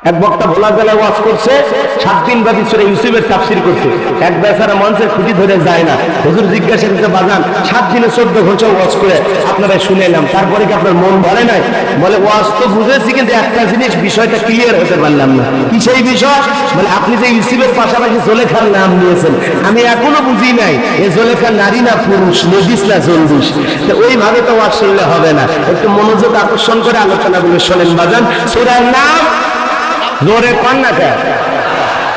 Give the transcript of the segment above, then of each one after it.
এক বক্তা ভোলা জেলায় ওয়াজ করছে, 7 দিন ব্যাপী সূরা ইউসুফের তাফসীর করছে। এক বেচারা মঞ্চের খুঁটি ধরে যায় না। হুজুর জিজ্ঞাসা করতে, বাজান 7 দিনে 14 ঘন্টা ওয়াজ করে আপনারা শুনেলাম, তারপরে কি আপনার মন ভরে নাই? বলে ওয়াজ তো বুঝেছি, কিন্তু একটা জিনিস বিষয়টা ক্লিয়ার হতে পারলাম না। কি সেই বিষয়? বলে আপনি যে ইউসুফের পাশাপাশি জোলেখার নাম নিয়েছেন, আমি এখনো বুঝি নাই এই জোলেখা নারী না পুরুষ, নবিস না জন্ডিস। তো ওইভাবে তো ওয়াজ শুনলে হবে না, একটু মনোযোগ আকর্ষণ করে আলোচনাগুলো শোনেন বাজান। সূরার নাম জোরে কন না কেন?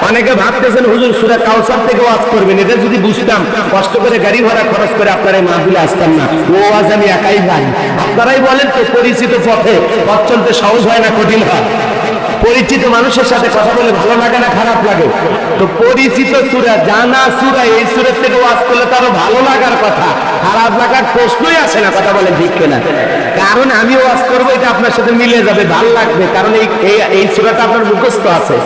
অনেকে ভাবতেছেন হুজুর সূরা কাউসার থেকে ওয়াজ করবেন, এটা যদি বুঝতাম কষ্ট করে গাড়ি ভাড়া খরচ করে আপনারা এই মাহফিলে আসতাম না। ও আজ আমি একাই যাই। আপনারাই বলেন তো, পরিচিত পথে পথ চলতে সহজ হয় না কঠিন হয়? পরিচিত মানুষের সাথে কথা বলে ভালো লাগে না খারাপ লাগে? তো পরিচিত সূরা, জানা সূরা, এই সূরা থেকে ওয়াজ করলে তারও ভালো লাগার কথা, খারাপ লাগার প্রশ্নই আসে না। কথা বলে ঠিক কিনা? কারণ আমি ওয়াজ করবো, এটা আপনার সাথে মিলে যাবে, ভালো লাগবে, কারণ এই সূরাটা আপনার মুখস্থ আছে।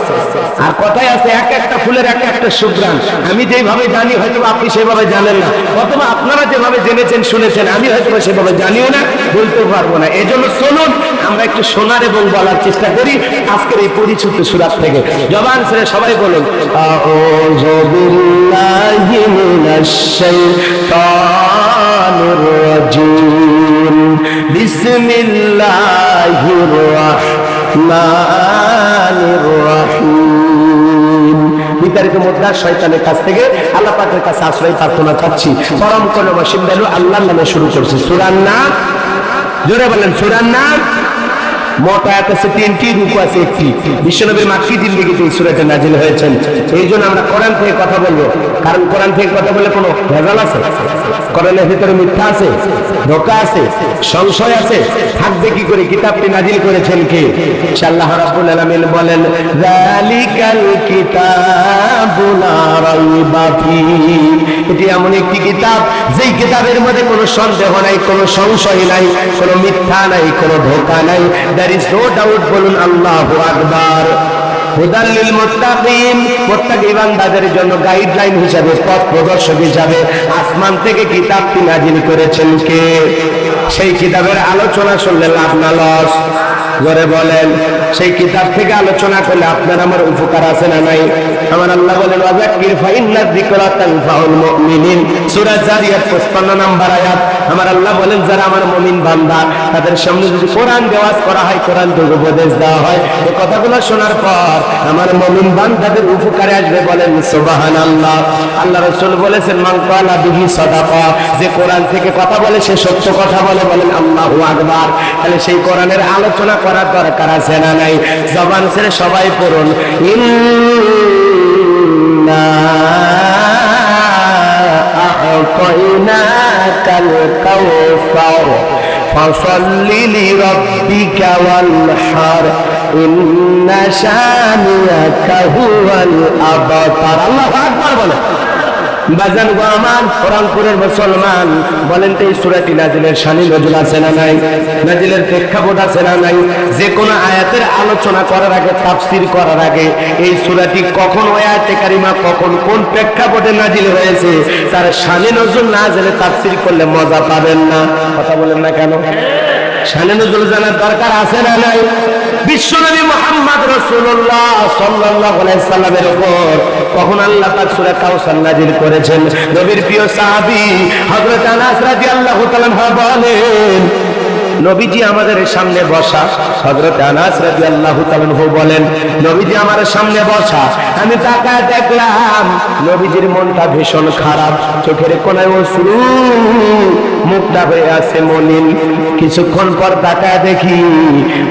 আর কথাই আছে, এক একটা ফুলের এক একটা সুঘ্রাণ। আমি যেভাবে জানি হয়তো আপনি সেভাবে জানেন না, অথবা আপনারা যেভাবে জেনেছেন শুনেছেন আমি হয়তো সেভাবে জানিও না, বলতেও পারবো না। এই জন্য চলুন আমরা একটু শোনার এবং বলার চেষ্টা করি আজকের এই পরিচিত সূরা থেকে। জবান ছেড়ে সবাই বলুন, আউযু বিল্লাহি মিনাশ শাইতানির রাজিম, বিসমিল্লাহির রাহমানির রাহিম। বিতাড়িত মুদ্রা শয়তানের কাছ থেকে আল্লাহ পাকের কাছে আশ্রয় প্রার্থনা চাচ্ছি। পরম করুণাময় দয়ালু আল্লাহর নামে শুরু করছি। সূরার নাম জোরে বলেন, সূরার নাম। মোট আয়াত আছে 3টি, রুকু আছে 1টি। বিশ্বনবীর মাক্কি জিন্দেগিতে এই সূরাটা নাজিল হয়েছে। এই জন্য আমরা কোরআন থেকে কথা বলবো, কারণ কোরআন থেকে কথা বলে কোনো ভেজাল আছে? কোরআনের ভিতরে মিথ্যা আছে, ধোঁকা আছে, সংশয় আছে? থাকবে কি করে? কিতাবটি নাজিল করেছেন কে? আল্লাহ রাব্বুল আলামিন বলেন, যালিকাল কিতাবু লা রাইবা ফীহি, এটি এমন একটি কিতাব যেই কিতাবের মধ্যে কোনো সন্দেহ নাই, কোনো সংশয় নাই, কোনো মিথ্যা নাই, কোনো ধোঁকা নাই। There is no doubt, বলুন আল্লাহু আকবার। হুদাল লিল মুত্তাকিন, মুত্তাকি বান্দাদের জন্য গাইডলাইন হিসাবে, পথ প্রদর্শক হিসাবে আসমান থেকে কিতাবটি নাজিল করেছেন কে? সেই কিতাবের আলোচনা শুনলে লাভ না লস? জোরে বলেন। সেই কিতাব থেকে আলোচনা করলে আপনার আমার উপকার আছে না নাই? আমার আল্লাহ বলেন, ওয়াযাক্কির ফাইন্না যিকরা তানফাউল মুমিনিন, সূরা জারিয়াত 55 নম্বর আয়াত। আমার আল্লাহ বলেন, যারা আমার মুমিন বান্দা তাদের সামনে যদি কোরআন ওয়াজ করা হয়, কোরআন থেকে উপদেশ দেওয়া হয়, এই কথাগুলো শোনার পর আমার মুমিন বান্দাদের উপকারে আসবে। বলেন সুবহানাল্লাহ। আল্লাহ রাসূল বলেছেন, মান ক্বালা বিহি সাদাকা, যে কোরআন থেকে কথা বলে সে সত্য কথা বলে। বলেন আল্লাহু আকবার। তাহলে সেই কোরআনের আলোচনা করার দরকার আছে না নাই? জবান ছেড়ে সবাই পড়ুন, ইন্না আ'তাইনাকাল কাউসার ফাসাল্লি লিরাব্বিকা ওয়ানহার ইন্না শানিয়াকা হুয়াল আবতার। আল্লাহু আকবার বলেন। বাজান গো আমার কোরআনপুরের মুসলমান, বলেন তো এই সূরাটি নাজিলের শানি নজুল আছে না নাই? নাজিলের প্রেক্ষাপট আছে না নাই? যে কোনো আয়াতের আলোচনা করার আগে, তাফসীর করার আগে এই সূরাটি কখন ওই আয়াতে কারিমা কখন কোন প্রেক্ষাপটে নাজিল হয়েছে তার শানি নজুল না জেনে তাফসীর করলে মজা পাবেন না। কথা বলেন না কেন? শানি নজুল জানার দরকার আছে না নাই? বিশ্বনবী মুহাম্মদ রাসূলুল্লাহ সাল্লাল্লাহু আলাইহি সাল্লামের উপর কখন আল্লাহ পাক সূরা কাউসার নাজিল করেছেন? নবীর প্রিয় সাহাবী হযরত আনাস রাদিয়াল্লাহু তাআলা বলেন, নবীজি আমাদের সামনে বসা। হযরত আনাস রাদিয়াল্লাহু তাআলা বলেন, নবীজি আমার সামনে বসা, আমি তাকায় দেখলাম নবীজির মনটা ভীষণ খারাপ, চোখের কোণায় অশ্রু, মুখটা হয়ে আছে মলিন। কিছুক্ষণ পর তাকায় দেখি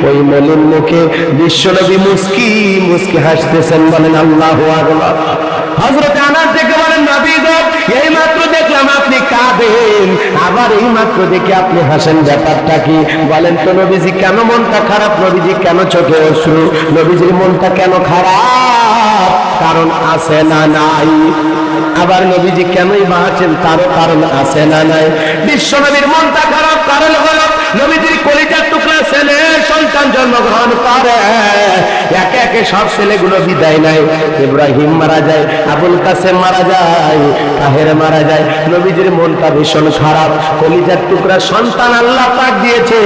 ওই মলিন মুখে বিশ্বনবী মুস্কি মুস্কি হাসতেছেন। বলেন আল্লাহু আকবার। হযরত আনাস দেখে বলেন, নবী গো, এই মাত্র দেখলাম আপনি কাঁদেন, আবার এই মাত্র দেখে আপনি হাসেন, ব্যাপারটা কি? বলেন তো নবীজি কেন মনটা খারাপ? নবীজি কেন চোখে অশ্রু? নবীজির মনটা কেন খারাপ? কারণ আছে না নাই? আবার নবীজি কেনই বাঁচেন তারও কারণ আছে না নাই? বিশ্বনবীর মনটা খারাপ কারণ হলো নবীজির কলিজার টুকরা ছেলে সন্তান জন্মগ্রহণ করে, একে একে সব ছেলেগুলো বিদায় নেয়। ইব্রাহিম মারা যায়, আবুল কাসেম মারা যায়, তাহের মারা যায়। নবীজির মনটা ভীষণ খারাপ, কলিজার টুকরা সন্তান আল্লাহ পাক দিয়েছে,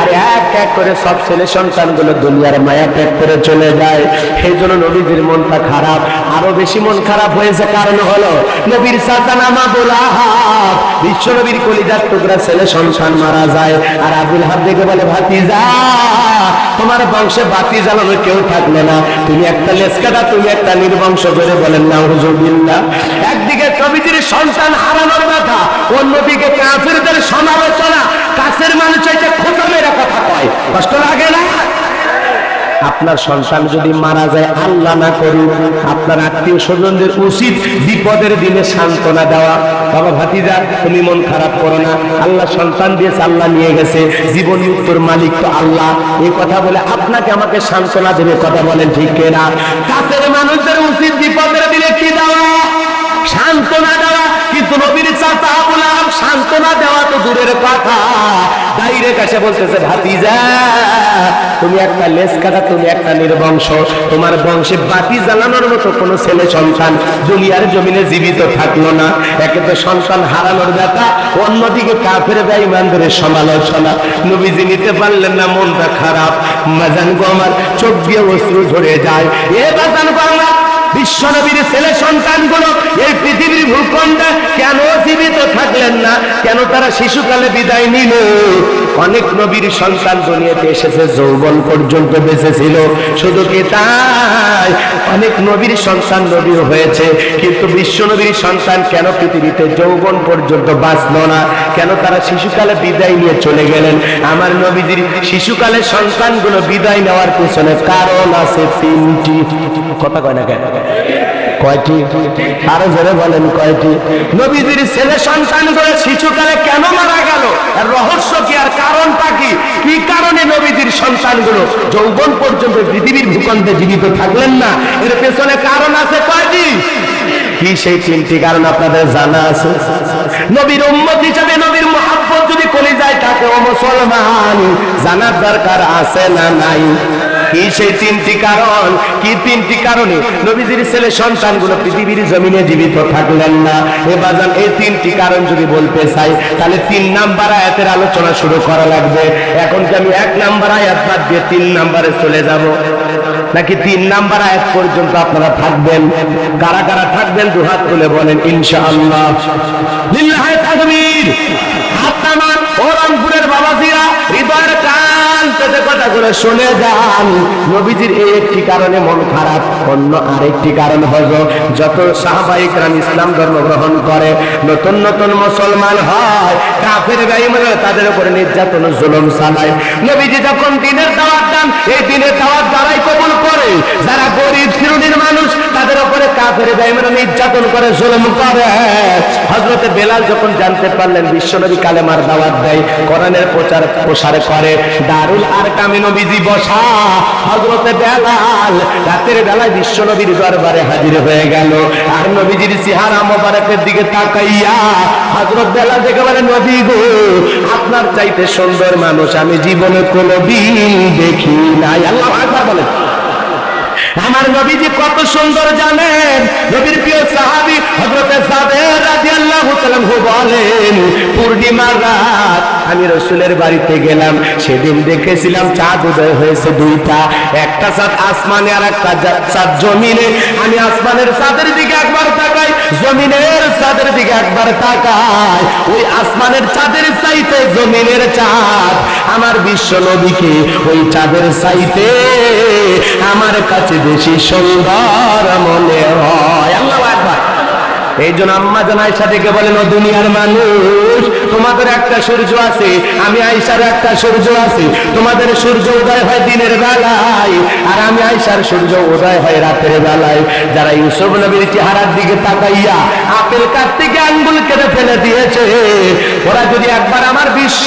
আর এক এক করে সব ছেলে সন্তানগুলো দুনিয়ার মায়া ত্যাগ করে চলে যায়। সেই জন্য নবীজির মনটা খারাপ। আরো বেশি মন খারাপ হয়েছে, কারণ হলো নবীর চাচা নাম আবুল আহাব, বিশ্ব নবীর কলিজার টুকরা ছেলে সন্তান মারা যায়। আর আবুল আহাব দেখে বলে, ভাতিজা তোমার বংশে বাতি জ্বালানোর কেউ থাকলে না, তুমি একটা লেসকাটা, তুমি একটা নির্বংশ করে বলেন নাউজুবিল্লাহ। একদিকে নবীজির সন্তান হারানোর ব্যথা, অন্যদিকে কাফিরদের সমালোচনা, কাছের মানুষ চাইতে খোঁচা মেরা কথা কয়, কষ্ট লাগে না? আপনার সন্তান যদি মারা যায়, আল্লাহ না করুক, আপনার আত্মীয় স্বজনদের উচিত বিপদের দিনে সান্ত্বনা দেওয়া। বাবা ভাতিজা তুমি মন খারাপ করো না, আল্লাহ সন্তান দিয়েছে, আল্লাহ নিয়ে গেছে, জীবন মৃত্যুর মালিক তো আল্লাহ। এই কথা বলে আপনাকে আমাকে সান্ত্বনা দেবে, কথা বলেন ঠিক কিনা? কাছের মানুষদের উচিত বিপদের দিনে কি দেওয়া? সান্ত্বনা দেওয়া। কিন্তু নবীর চাচা আবুল আহাব সান্ত্বনা দেওয়া তো দূরের কথা, ডাইরেক্ট এসে বলতেছে, ভাতিজা তুমি একটা লেজ কাটা, তুমি একটা নির্বংশ, তোমার বংশে বাতি জ্বালানোর মতো কোনো ছেলে সন্তান দুনিয়ার জমিনে জীবিত থাকলো না। একে তো সন্তান হারানোর ব্যথা, অন্যদিকে কাফের বেঈমানদের সমালোচনা। নবীজি নিতে পারলেন না, মনটা খারাপ। বাজান গো আমার, চোখ দিয়ে অশ্রু ঝরে যায়। এ বাজান গো আমার, বিশ্বনবীর ছেলে সন্তানগুলো এই পৃথিবীর ভূখণ্ডে কেন জীবিত থাকলেন না? কেন তারা শিশুকালে বিদায় নিল? অনেক নবীর সন্তান দুনিয়াতে এসেছে, যৌবন পর্যন্ত বেঁচে ছিল। শুধু কি তাই, অনেক নবীর সন্তান নবী হয়েছে, কিন্তু বিশ্বনবীর সন্তান কেন পৃথিবীতে যৌবন পর্যন্ত বাঁচল না? কেন তারা শিশুকালে বিদায় নিয়ে চলে গেলেন? আমার নবীজির শিশুকালে সন্তানগুলো বিদায় নেওয়ার পেছনে কারণ আছে তিনটি। কথা কয় না কেন? কয়টি? আরো জোরে বলেন, কয়টি? নবীজির ছেলে সন্তানগুলো শিশুকালে কেন মারা গেল? আর রহস্য কি, আর কারণটা কি? কি কারণে নবীজির সন্তানগুলো যৌবন পর্যন্ত পৃথিবীর ভূখণ্ডে জীবিত থাকলেন না? এর পেছনে কারণ আছে কয়টি? কি সেই তিনটি কারণ আপনাদের জানা আছে? নবীর উম্মত হিসেবে নবীর মুহাব্বত যদি কলিজায় থাকে, ও মুসলমান, জানার দরকার আছে না নাই? কি সেই তিনটি কারণ? কি তিনটি কারণে নবীজির ছেলে সন্তানগুলো পৃথিবীর জমিনে জীবিত থাকলেন না? এ বাজান, এই তিনটি কারণ যদি বলতে চাই, তাহলে 3 নাম্বার আয়াতের আলোচনা শুরু করা লাগবে। এখন কি আমি 1 নাম্বার আয়াত বাদ দিয়ে 3 নাম্বারে চলে যাব, নাকি 3 নাম্বার আয়াত পর্যন্ত আপনারা থাকবেন? কারা কারা থাকবেন দুহাত তুলে বলেন ইনশাআল্লাহ। লিল্লাহি তাকবীর। হাত নামান। ও রংপুরের বাবাজিরা, হৃদয়ের কান পেতে কথা করে শুনে যান। নবীজির এই একটি কারণে মন খারাপ, অন্য আরেকটি কারণ হলো যত সাহাবায়ে কেরাম ইসলাম ধর্ম গ্রহণ করে, নতুন নতুন মুসলমান হয়, কাফের বেঈমানরা তাদের উপরে নির্যাতন জুলুম চালায়। নবীজি যখন দ্বীনের দাওয়াত দেন, এই দ্বীনের দাওয়াত যারাই কবুল করে, যারা গরিব শ্রেণীর মানুষ, তাদের উপরে কাফের বেঈমানরা নির্যাতন করে, জুলুম করে। হযরতে বেলাল যখন জানতে পারলেন বিশ্বনবী কালেমার দাওয়াত দেয়, কোরআনের প্রচার করে, দারুল আরকামে নবীজি বসা। হযরতে বেলাল রাতের বেলায় বিশ্বনবীর দরবারে হাজির হয়ে গেল, আর নবীজির চেহারা মোবারকের দিকে তাকাইয়া হযরত বেলাল দেখে বলে, নবী গো, আপনার চাইতে সুন্দর মানুষ আমি জীবনে কোনোদিন দেখি নাই। আল্লাহু আকবার বলেন। আমার নবীজি কত সুন্দর জানেন? নবীর প্রিয় সাহাবী হযরতে জাবের রাদিয়াল্লাহু তাআলা বলেন, পূর্ণিমার রাত আমি রাসূলের বাড়িতে গেলাম, সেদিন দেখেছিলাম চাঁদ উদয় হয়েছে 2টা, একটা চাঁদ আসমানে আর একটা চাঁদ জমিনে। আমি আসমানের চাঁদের দিকে একবার তাকাই, জমিনের চাঁদের দিকে একবার তাকাই, ওই আসমানের চাঁদের চাইতে জমিনের চাঁদ আমার বিশ্ব নবীকে ওই চাঁদের চাইতে আমার কাছে বেশি সুন্দর মনে হয়। আল্লাহু আকবার। এই জন্য আম্মা জান আয়েশা থেকে বলেন, ও দুনিয়ার মানুষ, তোমাদের একটা সূর্য আছে, আমি আয়েশার একটা সূর্য আছে। তোমাদের সূর্য উদয় হয় দিনের বেলায়, আর আমি আয়েশার সূর্য উদয় হয় রাতের বেলায়। যারা ইউসুফ নবীর চেহারার দিকে তাকাইয়া আপেল কাটতে গিয়ে আঙ্গুল কেটে ফেলে দিয়েছে, ওরা যদি একবার আমার বিশ্ব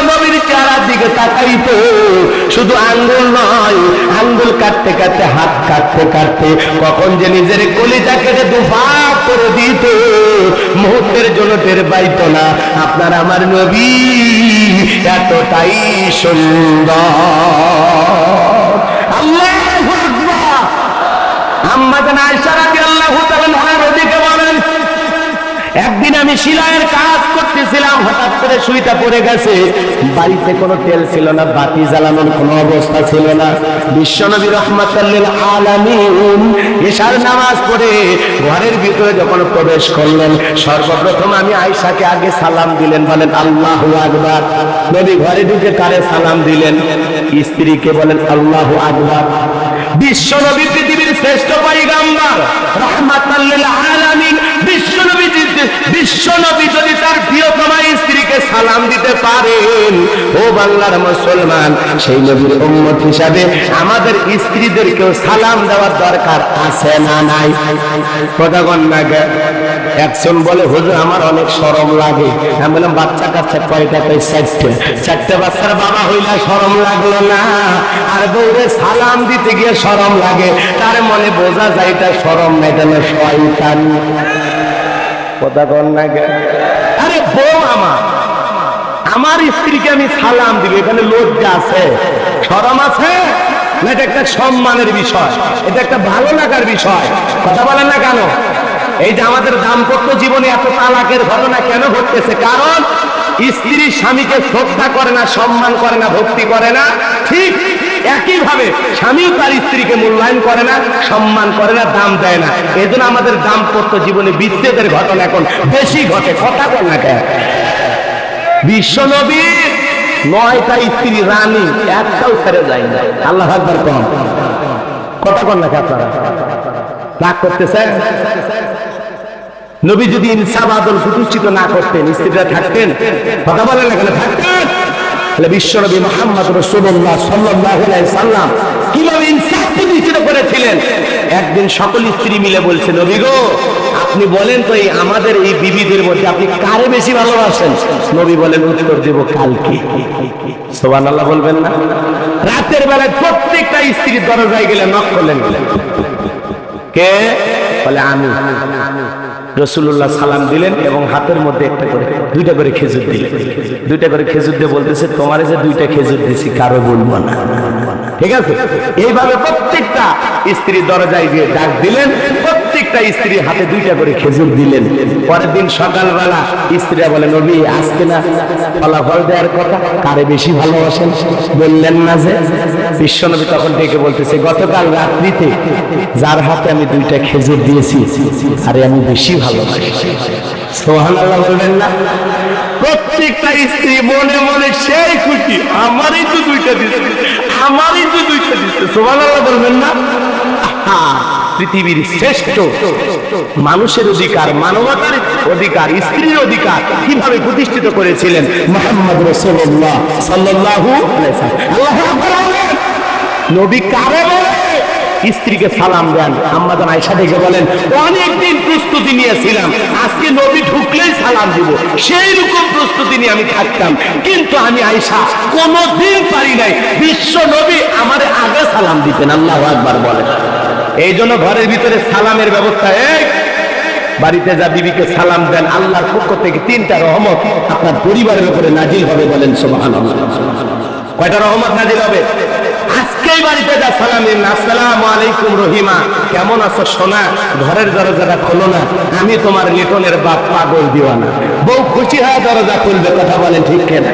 নবীর চেহারার দিকে তাকাইতো, শুধু আঙ্গুল নয়, আঙ্গুল কাটতে কাটতে, হাত কাটতে কাটতে কখন যে নিজের কলিজা কেটে দুভাগ করে দিত, মুহূর্তের জন্য টের পাইতো না। আপনার আমার নবী এতটাই সুন্দর। আল্লাহু আকবার। আম্মা জান আয়েশা রাদিয়াল্লাহু তাআলা আনহার ওদিকে বলেন, একদিন আমি সেলাইয়ের কাজ করতেছিলাম, হঠাৎ করে সুইটা পড়ে গেছে। বাড়িতে কোনো তেল ছিল না, বাতি জ্বালানোর কোনো অবস্থা ছিল না। বিশ্বনবী রাহমাতাল লিল আলামিন ইশার নামাজ পড়ে ঘরের ভিতরে যখন প্রবেশ করলেন, সর্বপ্রথম আমি আয়েশাকে আগে সালাম দিলেন। বলেন আল্লাহু আকবার। নবী ঘরে ঢুকে কারে সালাম দিলেন? স্ত্রীকে। বলেন আল্লাহু আকবার। বিশ্বনবী পৃথিবীর শ্রেষ্ঠ পয়গম্বর রাহমাতাল লিল আলামিন, বিশ্বনবী যদি তার প্রিয়তমা স্ত্রীকে সালাম দিতে পারেন, ও বাংলার মুসলমান, সেই নবীর উম্মত হিসাবে আমাদের স্ত্রীদেরকেও সালাম দেওয়ার দরকার আছে না নাই? কথা বলেন না। একজন বলে হুজুর আমার অনেক শরম লাগে। আমি বললাম বাচ্চা কাচ্চা কয়টা? কই চারটে বাচ্চার বাবা হইলা শরম লাগলো না, আর বউরে সালাম দিতে গিয়ে শরম লাগে, তার মনে বোঝা যায় এটা শরম না, এটা শয়তান। কথা বল না। আরে বউ আমার স্ত্রীকে আমি সালাম দিব, এখানে লজ্জা আছে, শরম আছে না? এটা একটা সম্মানের বিষয়, এটা একটা ভালো লাগার বিষয়। কথা বলেন না কেন? এই যে আমাদের দাম্পত্য জীবনে এত তালাকের ঘটনা কেন ঘটতেছে? কারণ স্ত্রী স্বামীকে শ্রদ্ধা করে না, সম্মান করে না, ভক্তি করে না। ঠিক একইভাবে স্বামীও তার স্ত্রীকে মূল্যায়ন করে না, সম্মান করে না, দাম দেয় না। এই জন্য আমাদের দাম্পত্য জীবনে বিচ্ছেদের ঘটনা এখন বেশি ঘটে। কথা বল না কেন? বিশ্বনবীর 9টা স্ত্রী রানী, একটাও ছেড়ে যায় না। আল্লাহু আকবার কম। কথা বল না কেন? আপনারা রাগ করতেছেন? নবী যদি ইনসাফ আদল প্রতিষ্ঠিত না করতেন, স্ত্রীরা থাকতেন? কথা বলেন না কেন? থাকতেন। বিশ্বনবী মুহাম্মদ রাসূলুল্লাহ সাল্লাল্লাহু আলাইহি সাল্লাম কিভাবে ইনসাফ প্রতিষ্ঠিত করেছিলেন? একদিন সকল স্ত্রী মিলে বলছে, নবী গো আপনি বলেন তো, এই আমাদের এই বিবিদের মধ্যে আপনি কারে বেশি ভালোবাসেন? নবী বলেন, উত্তর দেব কালকে। সুবহানাল্লাহ বলবেন না? রাতের বেলায় প্রত্যেকটা স্ত্রীর দরজায় গেলে নক করলেন। কে? বলে আমি। রাসূলুল্লাহ সালাম দিলেন এবং হাতের মধ্যে একটা করে 2টা করে খেজুর দিলেন। 2টা করে খেজুর দিয়ে বলতেছে, তোমারে যে 2টা খেজুর দিছি কারো বলবো না। ঠিক আছে? এইভাবে প্রত্যেকটা স্ত্রীর দরজায় গিয়ে ডাক দিলেন, প্রত্যেকটা স্ত্রীর হাতে 2টা করে খেজুর দিলেন। পরের দিন সকালবেলা স্ত্রীরা বলে, নবী আজকে না ফলাফল দেওয়ার কথা, কারে বেশি ভালোবাসেন বললেন না যে? বিশ্বনবী তখন ডেকে বলতেছে, গতকাল রাত্রিতে যার হাতে আমি 2টা খেজুর দিয়েছি, আরে আমি বেশি ভালোবাসি। সুবহানাল্লাহ বলবেন না? প্রত্যেকটা স্ত্রী মনে মনে সেই খুশি, আমারই তো 2টা দিচ্ছে, আমারই তো 2টা দিচ্ছে। সুবহানাল্লাহ বলবেন না? পৃথিবীর শ্রেষ্ঠ মানুষের অধিকার, মানবতার অধিকার, স্ত্রীর অধিকার কিভাবে প্রতিষ্ঠিত করেছিলেন মুহাম্মদ রাসূলুল্লাহ সাল্লাল্লাহু আলাইহি ওয়াসাল্লাম। আল্লাহু আকবার। নবী কারে বলে স্ত্রীকে সালাম দেন? আম্মা জান আয়েশা থেকে বলেন, অনেকদিন প্রস্তুতি নিয়েছিলাম, আজকে নবী ঢুকলেই সালাম দিব, সেই রকম প্রস্তুতি নিয়ে আমি থাকতাম, কিন্তু আমি আয়েশা কোনোদিন পারি নাই বিশ্ব নবী আমারে আগে সালাম দিতেন। আল্লাহু আকবার বলেন। এই জন্য ঘরের ভিতরে সালামের ব্যবস্থা। এই বাড়িতে যা বিবিকে সালাম দেন, আল্লাহর পক্ষ থেকে 3টা রহমত আপনার পরিবারের উপরে নাজিল হবে। বলেন সুবহানাল্লাহ। কয়টা রহমত নাজিল হবে? আজকেই বাড়িতে যা সালাম দিন, আসসালামু আলাইকুম রহিমা, কেমন আছো সোনা, ঘরের দরজাটা খোলো না, আমি তোমার লিটনের বাপ পাগল দিওয়ানা। বউ খুশি হয়ে দরজা খুলবে। কথা বলেন ঠিক কিনা?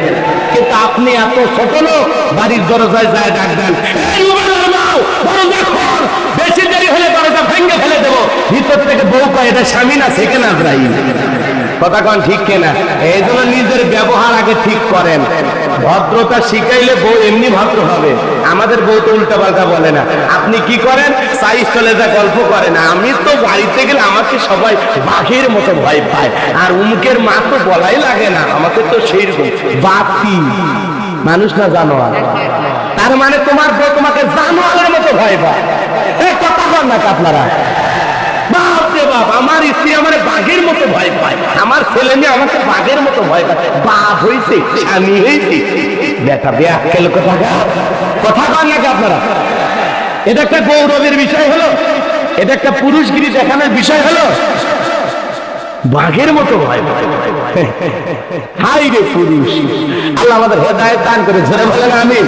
কিন্তু আপনি এত ছোট লোক, বাড়ির দরজায় যায় ডাক দেন, বেশি দেরি হলে দরজা ভেঙে ফেলে দেবো। ভিতর থেকে বউ কয়, এটা স্বামী না সেকেন্ড আজরাইল। কথা কন ঠিক কিনা? এই জন্য নিজের ব্যবহার আগে ঠিক করেন। ভদ্রতা শিখাইলে বউ এমনি ভদ্র হবে। আমাদের বউ তো উল্টা পাল্টা বলে না। আপনি কি করেন? সাইজ চলে যা গল্প করে না, আমি তো বাড়িতে গেলে আমাকে সবাই বাঘের মতো ভয় পায়, আর উমুকের মা তো বলাই লাগে না, আমাকে তো সেই রকম বাপি মানুষ না জানোয়ার। তার মানে তোমার বউ তোমাকে জানোয়ারের মতো ভয় পায়। কথা বল না আপনারা? বাপরে বাপ, আমার স্ত্রী আমার বাঘের মতো ভয় পায়, আমার ছেলে মেয়ে আমাকে বাঘের মতো ভয় পায়। বাপ হয়েছে, স্বামী হয়েছে, বেটা বেআক্কেল কোথাকার। কথা বল নাকি আপনারা? এটা একটা গৌরবের বিষয় হলো, এটা একটা পুরুষগিরি দেখানোর বিষয় হলো। বাঘের মতো ভয় পায়। হাই রে পুরুষ, আল্লাহ আমাদের হেদায়েত দান করে। জোরে বলেন আমিন।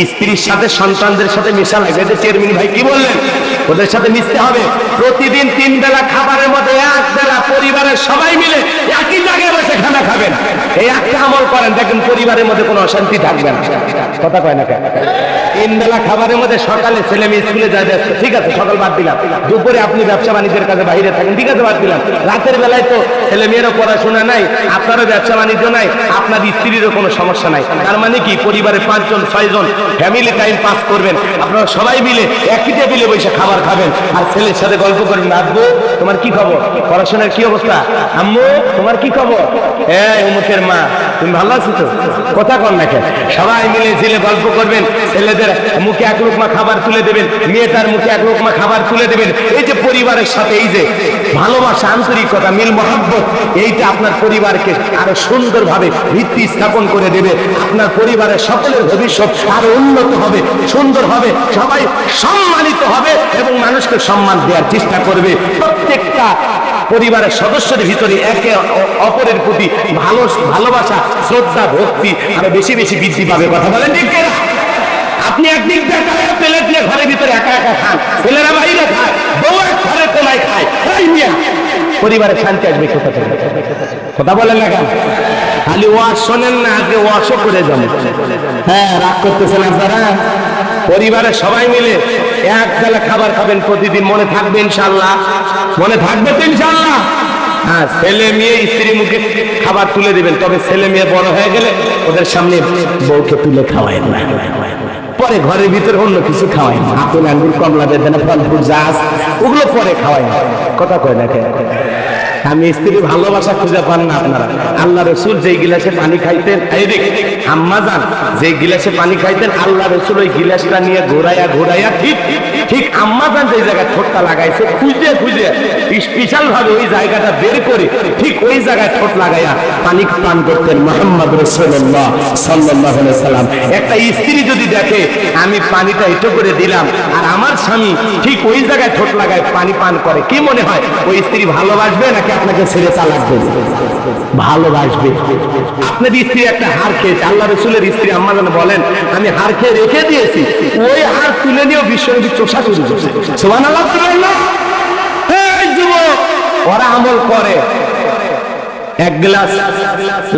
স্ত্রীর সাথে সন্তানদের সাথে মেশা লাগে। চেয়ারম্যান ভাই কি বললেন? ওদের সাথে মিশতে হবে। প্রতিদিন 3 বেলা খাবারের মধ্যে 1 বেলা পরিবারের সবাই মিলে একই জায়গায় বসে খানা খাবেন। এই একটা আমল করেন, দেখেন পরিবারের মধ্যে কোনো অশান্তি থাকবে না। কথা কয় না কেন? 3 বেলা খাবারের মধ্যে সকালে ছেলে মেয়ে স্কুলে যায়, ঠিক আছে, সকাল বাদ দিলাম। দুপুরে আপনি ব্যবসা বাণিজ্যের কাজে বাইরে থাকেন, ঠিক আছে, বাদ দিলাম। রাতের বেলায় তো ছেলে মেয়েরও পড়াশোনা নাই, আপনারও ব্যবসা বাণিজ্য নাই, আপনার স্ত্রীরও কোনো সমস্যা নাই। তার মানে কি, পরিবারে 5 জন 6 জন ফ্যামিলি টাইম পাস করবেন। আপনারা সবাই মিলে একই টেবিলে বসে খাবার খাবেন, আর ছেলের সাথে গল্প করবেন। আব্বু তোমার কি খবর, পড়াশোনার কি অবস্থা? আম্মু তোমার কি খবর? অমুকের মা তুমি ভালো আছো তো? কথা কন না কেন? সবাই মিলে ঝিলে গল্প করবেন, ছেলেদের মুখে 1 লোকমা খাবার তুলে দেবেন, মেয়েটার মুখে 1 লোকমা খাবার তুলে দেবেন। এই যে পরিবারের সাথে এই যে ভালোবাসা, আন্তরিকতা, মিল মহব্বত, এইটা আপনার পরিবারকে আরো সুন্দরভাবে ভিত্তি স্থাপন করে দেবে। আপনার পরিবারের সকলের ভবিষ্যৎ আরো উন্নত হবে, সুন্দর হবে, সবাই সম্মানিত হবে এবং মানুষকে সম্মান দেওয়ার চেষ্টা করবে। প্রত্যেকটা পরিবারের সদস্যদের ভিতরে একে অপরের প্রতি ভালোবাসা, শ্রদ্ধা, ভক্তি আরো বেশি বেশি বৃদ্ধি পাবে। কথা বলেন ঠিক না? আপনি একদিক দিয়ে প্লেট নিয়ে ঘরের ভিতরে একা একা খান, ছেলেরা বাইরে খায়, বউ এক ঘরে কোনায় খায়, পরিবারের শান্তি আসবে কোথা থেকে? কথা বলেন না কেন? খালি ওয়াজ শোনেন না, আজকে ওয়াজও করে যাবেন। হ্যাঁ, রাগ করতেছেন আপনারা? পরিবারের সবাই মিলে 1 বেলা খাবার খাবেন প্রতিদিন, মনে থাকবে ইনশাআল্লাহ? মনে থাকবে তো ইনশাআল্লাহ? হ্যাঁ, ছেলে মেয়ে স্ত্রী মুখে খাবার তুলে দিবেন, তবে ছেলে মেয়ে বড় হয়ে গেলে ওদের সামনে বউকে তুলে খাওয়ায় না, পরে ঘরের ভিতরে অন্য কিছু খাওয়ায় না, আপেল আঙ্গুর কমলা বেদানা ফল ফুল জাস ওগুলো পরে খাওয়ায় না। কথা কয় না কেন? আমি স্ত্রীর ভালোবাসা খুঁজে পান না আপনারা? আল্লাহ রসুল যেই গিলাসে পানি খাইতেন, আম্মা জান যে গিলাসে পানি খাইতেন, আল্লাহ রসুল ওই গিলাসটা নিয়ে ঘোরাইয়া ঘোরাইয়া ঠিক আম্মা জান যে জায়গায় ঠোঁটটা লাগাইছে খুঁজে খুঁজে স্পেশাল ভাবে ওই জায়গাটা বের করে ঠিক ওই জায়গায় ঠোঁট লাগাইয়া পানি পান করতেন মুহাম্মদ রাসূলুল্লাহ সাল্লাল্লাহু আলাইহি সাল্লাম। একটা স্ত্রী যদি দেখে আমি পানিটা এটো করে দিলাম আর আমার স্বামী ঠিক ওই জায়গায় ঠোঁট লাগায় পানি পান করে, কি মনে হয় ওই স্ত্রী ভালোবাসবে নাকি আপনাকে ছেড়ে চালাক দেবে? ভালোবাসবে। আপনার স্ত্রী একটা হাড় খেয়েছে, আল্লাহ রসুলের স্ত্রী আম্মা জান বলেন আমি হাড় খেয়ে রেখে দিয়েছি, ওই হাড় তুলে নিয়েও বিশ্বনবী চোষা শুরু করছে। সুবহানাল্লাহ। এই যুবক, ওরা আমল করে। 1 গ্লাস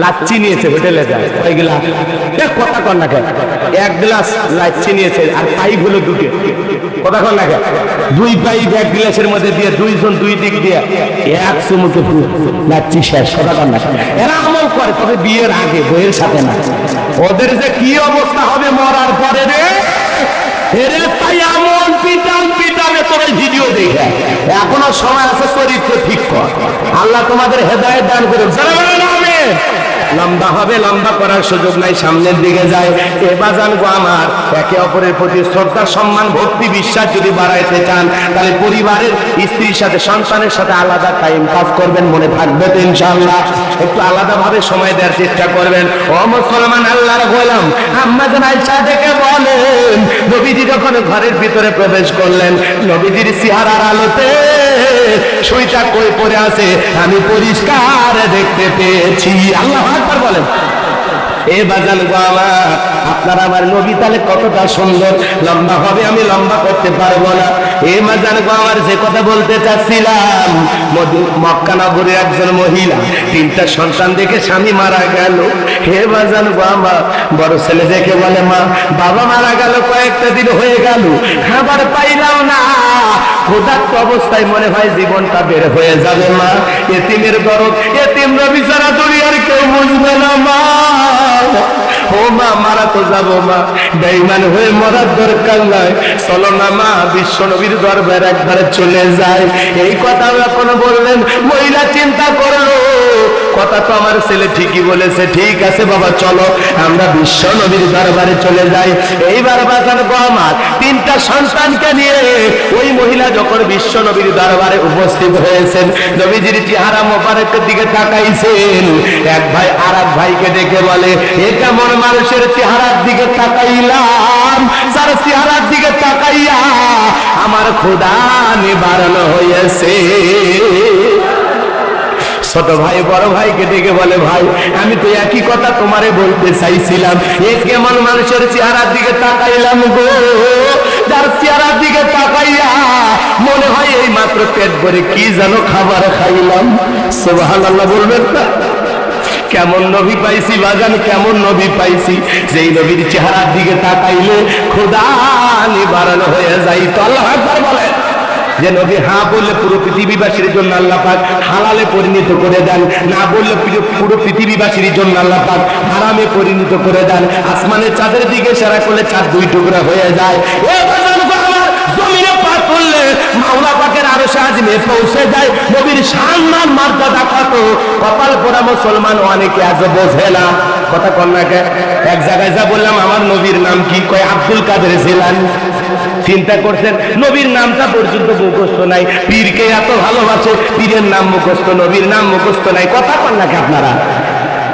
লাচ্ছি নিয়েছে, হোটেলে যায়, ওই গ্লাস কথা কর না কেন? 1 গ্লাস লাচ্ছি নিয়েছে আর পাইপ হলো 2টে। কথা কর না কেন? 2 পাইপ 1 গ্লাসের মধ্যে দিয়ে 2 জন 2 দিক দিয়ে 1 চুমুকে লাচ্ছি শেষ। কথা কর না কেন? এরা আমল করে, তবে বিয়ের আগে, বইয়ের সাথে না। ওদের যে কি অবস্থা হবে মরার পরে রে, ভিডিও দেখে এখনো সময় আছে, চরিত্র ঠিক কর। আল্লাহ তোমাদের হেদায়েত দান করুন। লম্বা হবে, লম্বা করার সুযোগ নাই, সামনের দিকে যায়। এবার জানবো আমার একে অপরের প্রতি শ্রদ্ধা, সম্মান, ভক্তি, বিশ্বাস যদি বাড়াইতে চান তাহলে পরিবারের স্ত্রীর সাথে, সন্তানের সাথে আলাদা টাইম পাস করবেন, মনে থাকবে তো ইনশাআল্লাহ? একটু আলাদা ভাবে সময় দেওয়ার চেষ্টা করবেন। ও মুসলমান, আল্লাহর গোলাম আম্মা জান আয়েশা দেখে বলেন নবীজি যখন ঘরের ভিতরে প্রবেশ করলেন, নবীজির চেহারার আলোতে সুইটা কই পড়ে আছে আমি পরিষ্কার দেখতে পেয়েছি। আল্লাহু আকবার বলেন। এ বাজান গো আমার, আপনারা আমার নবী তাহলে কতটা সুন্দর। লম্বা হবে, আমি লম্বা করতে পারবো না। এ বাজান গো আমার, যে কথা বলতে চাচ্ছিলাম, মক্কা নগরের একজন মহিলা 3টা সন্তান দেখে স্বামী মারা গেল। হে বাজান গো আমার, বড় ছেলে দেখে বলে মা বাবা মারা গেল, কয়েকটা দিন হয়ে গেল, খাবার পাইলাম না, ক্ষুধার্ত অবস্থায় মনে হয় জীবনটা বের হয়ে যাবে মা। এতিমের গরব, এতিমরা বিচারা দুনিয়ার কেউ বুঝবে না মা। ও মা, মারা তো যাবো মা, বেঈমান হয়ে মরার দরকার নাই, চলো না মা বিশ্ব নবীর দরবারে একবারে চলে যায়। এই কথা যখন বললেন, মহিলা চিন্তা করলো কথা তো আমার ছেলে ঠিকই বলেছে, ঠিক আছে বাবা চলো আমরা বিশ্ব নবীর দরবারে চলে যাই। এইবার বাজান গো আমার, 3টা সন্তানকে নিয়ে ওই মহিলা যখন বিশ্ব নবীর দরবারে উপস্থিত হয়েছেন, নবীজির চেহারা মোবারকের দিকে তাকাইছেন। এক ভাই আর এক ভাইকে দেখে বলে এ কেমন মানুষের চেহারার দিকে তাকাইলাম, যার চেহারার দিকে তাকাইয়া আমার ক্ষুধা নিবারণ হয়েছে। ছোট ভাই বড় ভাইকে ডেকে বলে ভাই আমি তো একই কথা তোমারে বলতে চাইছিলাম, এ কেমন মানুষের চেহারার দিকে তাকাইলাম গো, যার চেহারার দিকে তাকাইয়া মনে হয় এই মাত্র পেট ভরে কি যেন খাবার খাইলাম। সুবহানাল্লাহ বলবেন না? কেমন নবী পাইছি বাজান, কেমন নবী পাইছি, যেই নবীর চেহারার দিকে তাকাইলে ক্ষুধা নিবারণ হয়ে যায়। তো আল্লাহু আকবার বলেন। যে নবী হ্যাঁ বললে পুরো পৃথিবীবাসীর জন্য আল্লাহ পাক হালালে পরিণত করে দেন, না বললে পুরো পৃথিবীবাসীর জন্য আল্লাহ পাক হারামে পরিণত করে দেন। আসমানের চাঁদের দিকে ইশারা করলে চাঁদ দুই টুকরা হয়ে যায়। এ বাজান গো আমার, জমিনে পা তুললে মাওলা পাকের আরশে আজিমে পৌঁছে যায়। নবীর সম্মান মর্যাদা কত, কপাল পোড়া মুসলমান অনেকে আজ বোঝে না। কথা কন না কে? এক জায়গায় যা বললাম আমার নবীর নাম কি, কয় আব্দুল কাদের জিলানী। চিন্তা করছেন নবীর নামটা পর্যন্ত মুখস্থ নাই। পীরকে এত ভালোবাসে, পীরের নাম মুখস্থ, নবীর নাম মুখস্থ নাই। কথা কন নাকি আপনারা?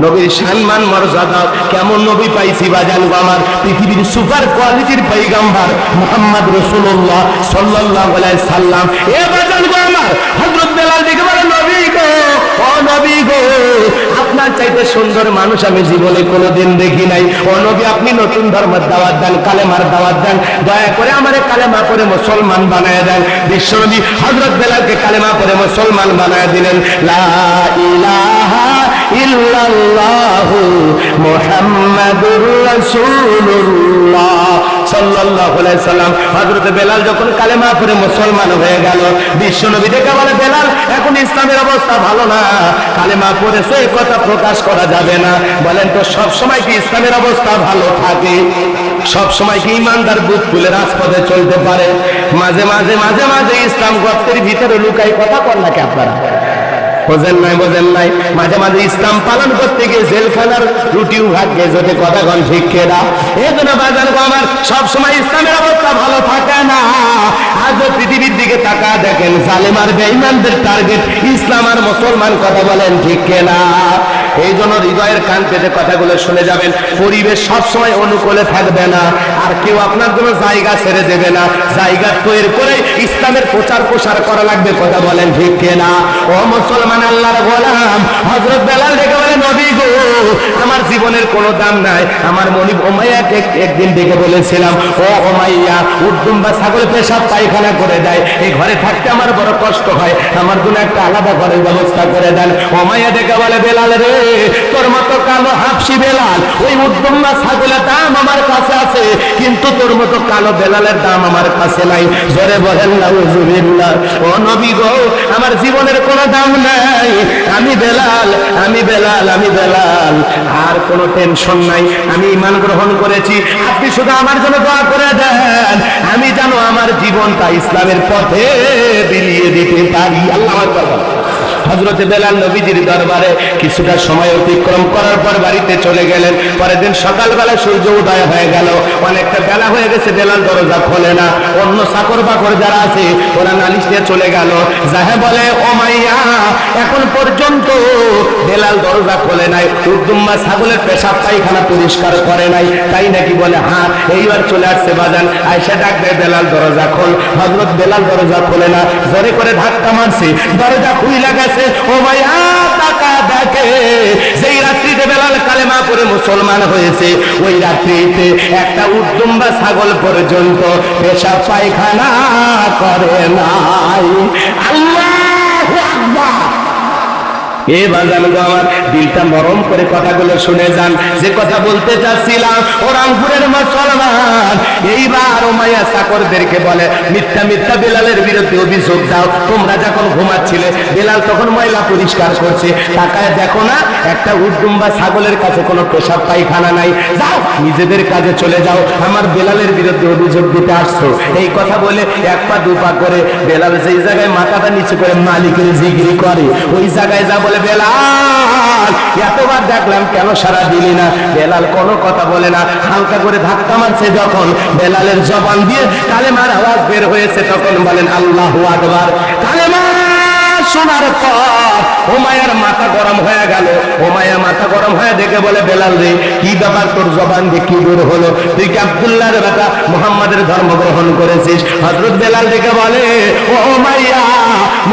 নবীর সম্মান মর্যাদা কেমন নবী পাইছি বাজান গো আমার, পৃথিবীর সুপার কোয়ালিটির পয়গম্বর মুহাম্মদ রাসূলুল্লাহ সাল্লাল্লাহু আলাইহি সাল্লাম। এ বাজান গো আমার, হযরত বেলাল দেখে বলে নবী গো, ও নবী গো, আপনার চাইতে সুন্দর মানুষ আমি জীবনে কোনোদিন দেখি নাই। ও নবী, আপনি নতুন ধর্মের দাওয়াত দেন, কালেমার দাওয়াত দেন, দয়া করে আমারে কালেমা করে মুসলমান বানায় দেন। বিশ্বনবী হযরত বেলালকে কালেমা করে মুসলমান বানায় দিলেন। লা ইলাহা ইল্লাল্লাহু মুহাম্মাদুর রাসূলুল্লাহ সাল্লাল্লাহু আলাইহি সাল্লাম। হযরত বেলাল যখন কালেমা পড়ে মুসলমান হয়ে গেল, বিশ্বনবী দেখে বলে বেলাল এখন ইসলামের অবস্থা ভালো না, কালেমা পড়েছে এই কথা প্রকাশ করা যাবে না। বলেন তো সব সময় কি ইসলামের অবস্থা ভালো থাকে? সব সময় কি ইমানদার বুক খুলে রাজপথে চলতে পারে? মাঝে মাঝে মাঝে মাঝে ইসলাম গর্তের ভিতরে লুকাই। কথা কর নাকি আপনারা? বোঝেন নাই, বোঝেন নাই? মাঝে মাঝে ইসলাম পালন করতে গিয়ে জেলখানার রুটিও ভাগ্যে যদি কথা কন ঠিক কেনা। এই জন্য বাজার আমার সব সময় ইসলামের অবস্থা ভালো থাকে না। আজ পৃথিবীর দিকে তাকা দেখেন, জালেম আর বেঈমানদের টার্গেট ইসলাম আর মুসলমান। কথা বলেন ঠিক কেনা? এই জন্য হৃদয়ের কান পেতে কথাগুলো শুনে যাবেন। পরিবেশ সবসময় অনুকূলে থাকবে না, আর কেউ আপনার জন্য জায়গা ছেড়ে দেবে না। জায়গা তৈরি করে ইসলামের প্রচার প্রসার করা লাগবে। কথা বলেন ঠিক কিনা? ও মুসলমান আল্লাহর গোলাম, হযরত বেলাল ডেকে বলে নবী গো, আমার জীবনের কোনো দাম নাই। আমার মনিব উমাইয়াকে একদিন ডেকে বলেছিলাম, ও উমাইয়া, উদ্দুম্বা ছাগল পেশাব পায়খানা করে দেয়, এই ঘরে থাকতে আমার বড় কষ্ট হয়, আমার জন্য একটা আলাদা ঘরের ব্যবস্থা করে দেন। উমাইয়া ডেকে বলে বেলাল রে, তোর মতো কালো হাফসি বেলাল, ওই উদ্দুম্বা ছাগলের দাম আমার কাছে আছে, কিন্তু তোর মতো কালো বেলালের দাম আমার কাছে নাই। জোরে বলেন নাউজুবিল্লাহ। ও নবী গো, আমার জীবনের কোনো দাম নাই, আমি বেলাল, আমি বেলাল, আমি বেলাল, আর কোনো টেনশন নাই, আমি ঈমান গ্রহণ করেছি, আপনি শুধু আমার জন্য দোয়া করে দেন, আমি যেন আমার জীবনটা ইসলামের পথে বিলিয়ে দিতে পারি। আল্লাহু আকবার। হযরত বেলাল নবীজির দরবারে কিছুটা সময় অতিক্রম করার পর বাড়িতে চলে গেলেন। পরের দিন সকালবেলা সূর্য উদয় হয়ে গেল, অনেকটা বেলা হয়ে গেছে, বেলাল দরজা খোলে না। অন্য চাকর বাকর যারা আছে ওরা নালিশ দিয়ে চলে গেল। যাহে বলে ও মাইয়া, এখন পর্যন্ত বেলাল দরজা খোলে নাই, উদ্দুম্মা ছাগলের পেশাব পায়খানা পরিষ্কার করে নাই, তাই নাকি? বলে হ্যাঁ, এইবার চলে আসছে বাজান। আয়েশা ডাক দেয়, বেলাল দরজা খোল। হযরত বেলাল দরজা খোলে না, জোরে করে ধাক্কা মারছে, দরজা খুইলা গেছে। ও মাইয়া তাকা দেখে, যেই রাত্রিতে বেলাল কালেমা পড়ে মুসলমান হয়েছে, ওই রাত্রিতে একটা উদ্দুম্বা ছাগল পর্যন্ত পেশাব পায়খানা করে নাই। আল্লাহু আকবার। এ বাজান গো আমার, দিলটা নরম করে কথাগুলো শুনে যান। যে কথা বলতে চাচ্ছিলাম, ও রামপুরের মুসলমান, এইবার উমাইয়া চাকরদেরকে বলে মিথ্যা মিথ্যা বেলালের বিরুদ্ধে অভিযোগ দাও। তোমরা যখন ঘুমাচ্ছিলে, বেলাল তখন ময়লা পরিষ্কার করছে, তাকায় দেখো না একটা উদ্দুম্বা ছাগলের কাছে কোনো পেশাব পায়খানা নাই, যাও নিজেদের কাজে চলে যাও, আমার বেলালের বিরুদ্ধে অভিযোগ দিতে আসছো। এই কথা বলে এক পা দু পা করে বেলাল যেই জায়গায় মাথাটা নিচু করে মালিকের জিগিরি করে, ওই জায়গায় যা বলে, বেলাল এতবার দেখলাম কেন সারা দিলি না? বেলাল কোনো কথা বলে না, হালকা করে ধাক্কা মারছে। যখন বেলালের জবান দিয়ে কালেমার আওয়াজ বের হয়েছে, তখন বলেন আল্লাহু আকবার। কালেমা শোনার পর উমাইয়ার মাথা গরম হয়ে গেল। উমাইয়া মাথা গরম হয়ে দেখে বলে, বেলাল রে, কি ব্যাপার, তোর জবান দিয়ে কি বের হলো? তুই কি আব্দুল্লাহর বেটা মুহাম্মাদের ধর্ম গ্রহণ করেছিস? হযরত বেলাল দেখে বলে, ও উমাইয়া,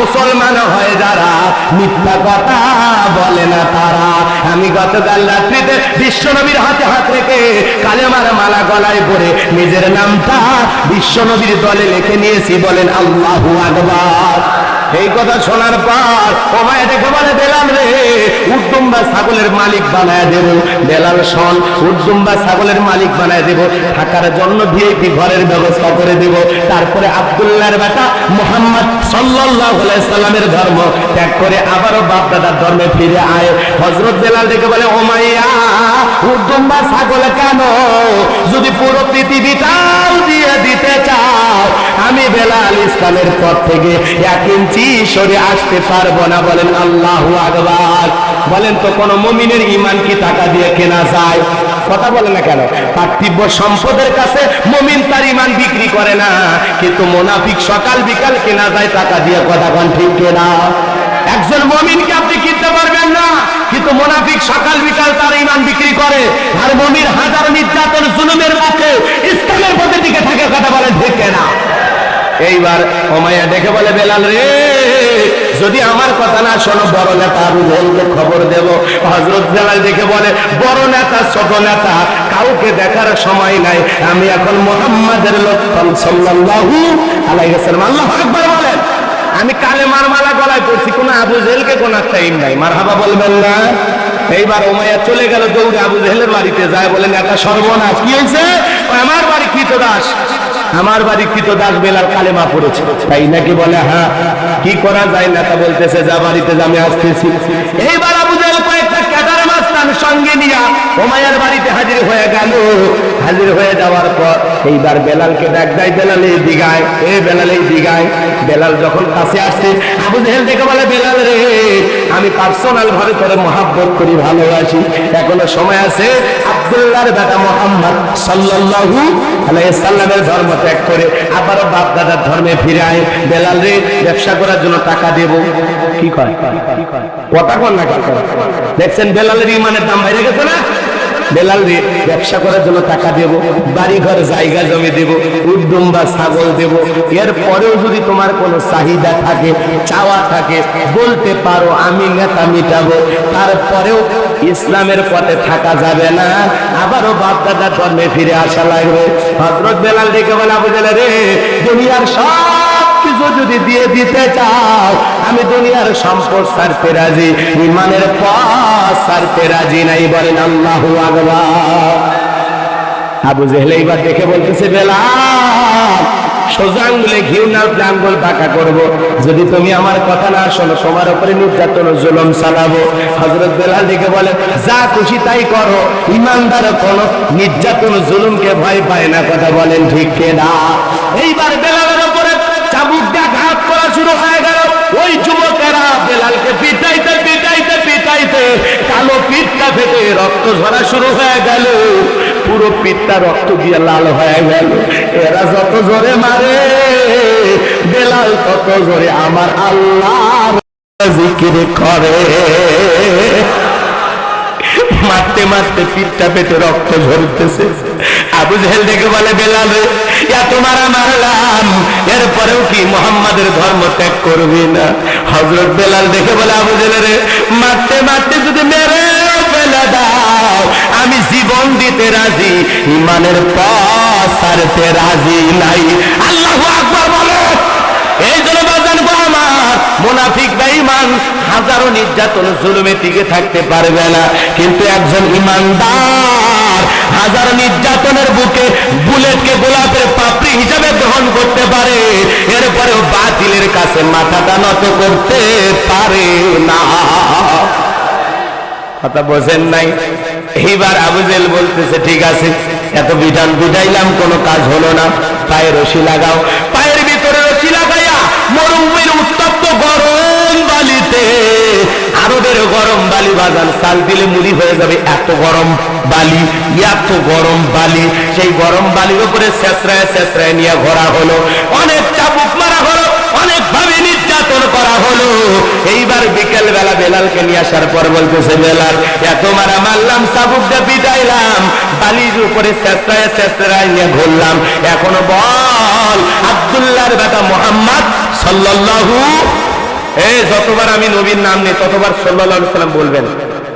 মুসলমান হয়ে যারা মিথ্যা কথা বলে না তারা। আমি গতকাল রাত্রিতে বিশ্বনবীর হাতে হাত রেখে কালেমার মালা গলায় পরে নিজের নামটা বিশ্বনবীর দলে লিখে নিয়েছি, বলেন আল্লাহু আকবার। এই কথা শোনার পর ওমায় দেখে বলে, বেলাল রে, উদ্দুম্বা ছাগলের মালিক বানায় দেব। বেলাল শোন, উদ্দুম্বা ছাগলের মালিক বানায় দেব, থাকার জন্য ভিআইপি ঘরের ব্যবস্থা করে দেব। তারপরে আব্দুল্লাহর বেটা মুহাম্মদ সাল্লাল্লাহু আলাইহি সাল্লামের ধর্ম ত্যাগ করে আবারও বাপ দাদার ধর্মে ফিরে আয়। হযরত বেলাল দেখে বলে, ওমাইয়া, উদ্দুম্বা ছাগল কেন? যদি পুরো পৃথিবীটাও দিয়ে দিতে চাও, আমি বেলাল ইসলামের পথ থেকে 1 ইঞ্চি সরে আসতে পারবো না, বলেন আল্লাহু আকবার। বলেন তো, কোন মুমিনের ঈমান কি টাকা দিয়ে কেনা যায়? কথা বলে না কেন? পার্থিব সম্পদের কাছে মুমিন তার ঈমান বিক্রি করে না, কিন্তু মুনাফিক সকাল বিকাল কেনা যায় টাকা দিয়ে। কথা কোন ঠিক কিনা? একজন মুমিনকে আপনি কিনতে পারবেন না, কিন্তু মুনাফিক সকাল বিকাল তার ঈমান বিক্রি করে। আর মুমিন হাজার নির্যাতন জুলুমের মুখে ইসলামের পথে টিকে থাকে। কথা বলেন ঠিক কিনা? এইবার উমাইয়া দেখে বলে, বেলাল রে, যদি আমার কথা না শোনো, বড় নেতা আবু জাহেলকে খবর দেব। হযরত বেলাল দেখে বলে, বড় নেতা ছোট নেতা কাউকে দেখার সময় নাই, আমি এখন মুহাম্মাদের লোক সাল্লাল্লাহু আলাইহি ওয়াসাল্লাম। আল্লাহু আকবার বলেন। আমি কালেমার মালা গলায় পড়ছি, কোন আবু জাহেলকে কোন টাইম নাই। মারহাবা বলবেন না? এইবার উমাইয়া চলে গেল দৌড়ে আবু জাহেলের বাড়িতে যায়, বলে, নেতা সর্বনাশ, কি হয়েছে? আমার বাড়ি কৃতদাস, আমার বাড়ি কৃতদাস বেলাল কালেমা পড়েছে, তাই নাকি? বলে, হ্যাঁ। কি করা যায়? নেতা বলতেছে, যা বাড়িতে যা, আমি আসতেছি। এইবার আবু জাহেল কয়েকটা ক্যাডার মাস্তান সঙ্গে নিয়ে উমাইয়ার বাড়িতে হাজির হয়ে গেল। হাজির হয়ে যাওয়ার পর এইবার বেলালকে ডাক দেয়, বেলাল এই দিগায়, এ বেলাল এই দিগায়। বেলাল যখন কাছে আসছে, আবু জাহেল দেখে বলে, বেলাল রে, আমি পার্সোনাল ভাবে তোরে মহাব্বত করি, ভালোবাসি, এখনো সময় আছে। আব্দুল্লাহর বেটা মুহাম্মদ সাল্লাল্লাহু আলাইহি সাল্লামের ধর্ম ত্যাগ করে আবারও বাপ দাদার ধর্মে ফিরে আয়। বেলাল রে, ব্যবসা করার জন্য টাকা দেব। কি কয়? কথা কন না? দেখছেন বেলালের ঈমানের দাম বাইরে গেছে না? বেলাল রে, ব্যবসা করার জন্য টাকা দেব, বাড়ি ঘর জায়গা জমি দেব, উদ্দুম্বা ছাগল দেব। এরপরেও যদি তোমার কোনো চাহিদা থাকে, চাওয়া থাকে, বলতে পারো, আমি নেতা মিটাবো। তারপরেও ইসলামের পথে থাকা যাবে না, আবারও বাপ দাদার ধর্মে ফিরে আসা লাগবে। হযরত বেলাল ডেকে বলে, আবু জাহেল রে, দুনিয়ার সব কিছু যদি দিয়ে দিতে চাও, আমি দুনিয়ার সম্পদ ছাড়তে রাজি, ঈমানের পথ ছাড়তে রাজি নাই, বলেন আল্লাহু আকবার। আবু জাহেল এইবার দেখে বলতেছে, বেলাল, সোজা আঙ্গুলে ঘিউ না উঠলে আঙ্গুল বাঁকা করবো, যদি তুমি আমার কথা না শোনো, তোমার উপরে নির্যাতন জুলুম চালাবো। হযরত বেলাল দেখে বলে, যা খুশি তাই করো, ঈমানদার কোন নির্যাতন জুলুমকে ভয় পায় না। কথা বলেন ঠিক কিনা? এইবার বেলালের উপরে চাবুক দিয়ে ঘাত করা শুরু হয়ে গেল। ওই যুবকেরা বেলালকে পিটাইতে পিটাইতে পিটাইতে কালো পিঠটা ফেটে রক্ত ঝরা শুরু হয়ে গেল। পুরো পিঠটা রক্ত দিয়ে লাল হয়ে গেল। এরা যত জোরে মারে, বেলাল তত জোরে আমার আল্লাহর জিকির করে। মারতে মারতে পিঠটা পেটে রক্ত ঝরতেছে। আবু জাহেল দেখে বলে, বেলাল রে, এত মারা মারলাম, এরপরেও কি মুহাম্মাদের ধর্ম ত্যাগ করবি না? হযরত বেলাল দেখে বলে, আবু জাহেল রে, মারতে মারতে যদি মেরে ফেলে দাও, আমি জীবন দিতে রাজি, ঈমানের পথ ছাড়তে রাজি নাই। আল্লাহু আকবার বলো। এই জন্য বাজান গো আমার, মুনাফিক বেঈমান হাজারো নির্যাতন জুলুমে টিকে থাকতে পারবে না, কিন্তু একজন ঈমানদার হাজারো নির্যাতনের বুকে বুলেটকে গোলাপের পাপড়ি হিসাবে গ্রহণ করতে পারে, এরপরেও বাতিলের কাছে মাথাটা নত করতে পারে না। কথা বোঝেন নাই? এইবার আবু জাহেল বলতেছে, ঠিক আছে, এত বিধান বুঝাইলাম, কোনো কাজ হলো না, পায়ে রশি লাগাও। পায়ের ভিতরে রশি লাগাইয়া মরুভূমির উত্তপ্ত গরম বালিতে, আরবের গরম বালি বাজান চাল দিলে মুড়ি হয়ে যাবে, এত গরম বালি, এত গরম বালি, সেই গরম বালির উপরে ছেঁচড়ায় ছেঁচড়ায় নিয়ে ঘোরা হলো। অনেক চাবুক মারা হলো, অনেক ভাবে নির্যাতন করা হলো। নিয়ে আসার পর বলতেছে বেলাল এত মারা মারলাম চাবুকটা পিটাইলাম বালির উপরে চেষ্টায় নিয়ে ঘুরলাম এখনো বল আব্দুল্লাহর বেটা মুহাম্মদ সাল্লাল্লাহু যতবার আমি নবীর নাম নেই ততবার সাল্লাল্লাহু আলাইহি সাল্লাম বলবেন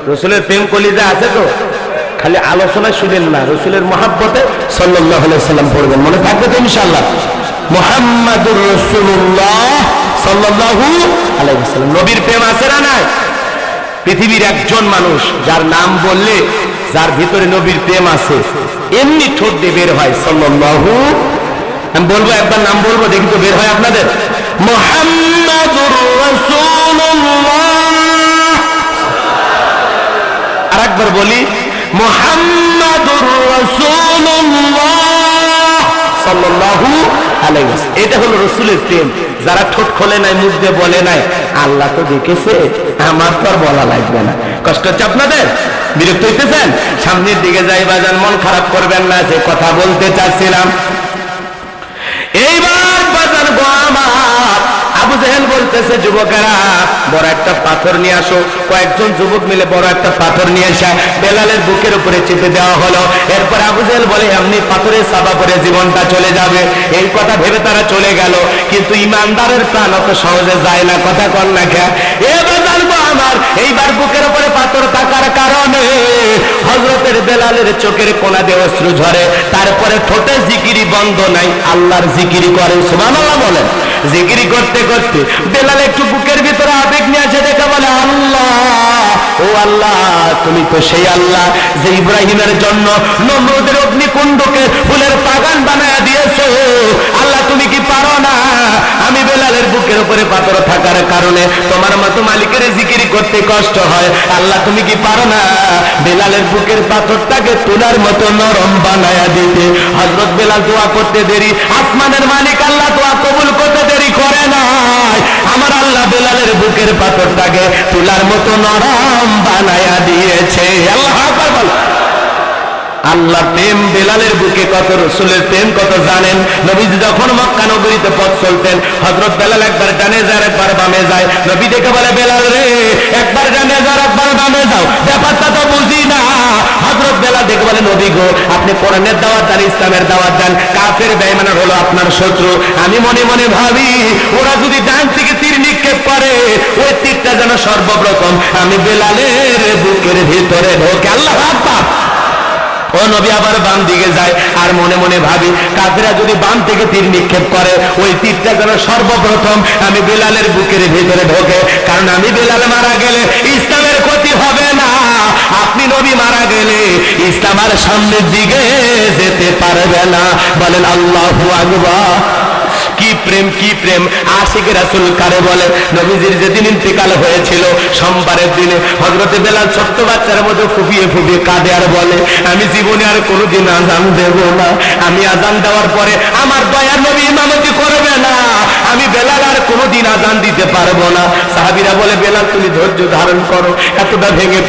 রাসূলের প্রেম কলিজা আছে তো খালি আলোচনা শুনেন না রাসূলের মহব্বতে সাল্লাল্লাহু আলাইহি সাল্লাম পড়বেন মনে থাকবে তো ইনশাআল্লাহ মুহাম্মাদুর রাসূলুল্লাহ সাল্লাল্লাহু আলাইহি ওয়াসাল্লাম নবীর প্রেম আছে না নাই পৃথিবীর একজন মানুষ যার নাম বললে যার ভিতরে নবীর প্রেম আছে এমনি ঠোঁট দিয়ে বের হয় সাল্লাল্লাহু আমি বলবো একবার নাম বলবো দেখি তো বের হয় আপনাদের মুহাম্মাদুর রাসূলুল্লাহ আরেকবার বলি মুহাম্মাদুর রাসূলুল্লাহ সাল্লাল্লাহু আলাইহি ওয়াসাল্লাম এটা হলো রাসূলের প্রেম যারা ঠোঁট খোলে নাই মুখ দিয়ে বলে নাই আল্লাহ তো দেখেছে আমার তো আর বলা লাগবে না কষ্ট হচ্ছে আপনাদের বিরক্ত হইতেছেন সামনের দিকে যাই বাজান মন খারাপ করবেন না যে কথা বলতে চাচ্ছিলাম এইবার বাজার গো আমার আবু জেহেল বলতেছে যুবকেরা বড় একটা পাথর নিয়ে আসো কয়েকজন যুবক মিলে বড় একটা পাথর নিয়ে এসে বেলালের বুকের উপরে চেপে দেওয়া হলো এরপর আবু জেহেল বলে এমনি পাথরের চাপা পড়ে জীবনটা চলে যাবে এই কথা ভেবে তারা চলে গেল কিন্তু ইমানদারের প্রাণ অত সহজে যায় না কথা কর না খা এবার জানবো আমার এইবার বুকের উপরে পাথর থাকার কারণে হযরতের বেলালের চোখের কোণা দিয়ে অশ্রু ঝরে তারপরে ঠোঁটে জিকিরি বন্ধ নাই আল্লাহর জিকিরি করে সুবহানাল্লাহ বলেন জিকিরি করতে করতে বেলাল একটু বুকের ভিতরে আবেগ নিয়ে আসে দেখে বলে আল্লাহ ও আল্লাহ তুমি তো সেই আল্লাহ যে ইব্রাহিমের জন্য নমরুদের অগ্নিকুণ্ডকে ফুলের বাগান বানায়া দিয়েছো আল্লাহ তুমি কি পারো না আমি বেলালের বুকের উপরে পাথর থাকার কারণে তোমার মতো মালিকের জিকিরি করতে কষ্ট হয় আল্লাহ তুমি কি পারো না বেলালের বুকের পাথরটাকে তুলার মতো নরম বানায়া দিতে হযরত বেলাল দোয়া করতে দেরি আসমানের মালিক আল্লাহ দোয়া কবুল করতে দেরি করে নাই আমার আল্লাহ বেলালের বুকের পাথরটাকে তুলার মতো নরম বানায়া দিয়েছে আল্লাহু আকবার বল আল্লাহ প্রেম বেলালের বুকে কত রাসূলের প্রেম কত জানেন নবীজি যখন মক্কা নগরীতে পথ চলতেন হযরত বেলাল একবার ডানে যায় একবার বামে যায় নবী দেখে বলে বেলাল রে একবার ডানে যাও একবার বামে যাও ব্যাপারটা তো বুঝি না হযরত বেলাল দেখে বলে নবী গো আপনি কোরআনের দাওয়াত দেন ইসলামের দাওয়াত দেন কাফের বেঈমান হলো আপনার শত্রু আমি মনে মনে ভাবি ওরা যদি ডান থেকে তীর নিক্ষেপ করে ওই তীরটা যেন সর্বপ্রথম আমি বেলালের বুকের ভিতরে ঢোকে আল্লাহু আকবার ও নবী আবার বাম দিকে যায় আর মনে মনে ভাবি কাফেররা যদি বাম থেকে তীর নিক্ষেপ করে ওই তীরটা যেন সর্বপ্রথম আমি বেলালের বুকের ভিতরে ঢোকে কারণ আমি বেলাল মারা গেলে ইসলামের ক্ষতি হবে না আপনি নবী মারা গেলে ইসলাম আর সামনের দিকে যেতে পারবে না বলেন আল্লাহু আকবার কি প্রেম আশিক রাসূল কারে বলে নবীজির যেদিন ইন্তেকাল হয়েছিল সোমবারের দিনে হযরত বেলাল ছোট্ট বাচ্চার মতো ফুপিয়ে ফুপিয়ে কাঁদে আর বলে আমি জীবনে আর কোনোদিন আযান দেব না আমি আযান দেওয়ার পরে আমার দয়ার নবী ইমামতি করবে না আমি বেলাল আর কোনোদিন আযান দিতে পারবো না সাহাবীরা বলে বেলাল তুমি ধৈর্য ধারণ করো এতটা ভেঙে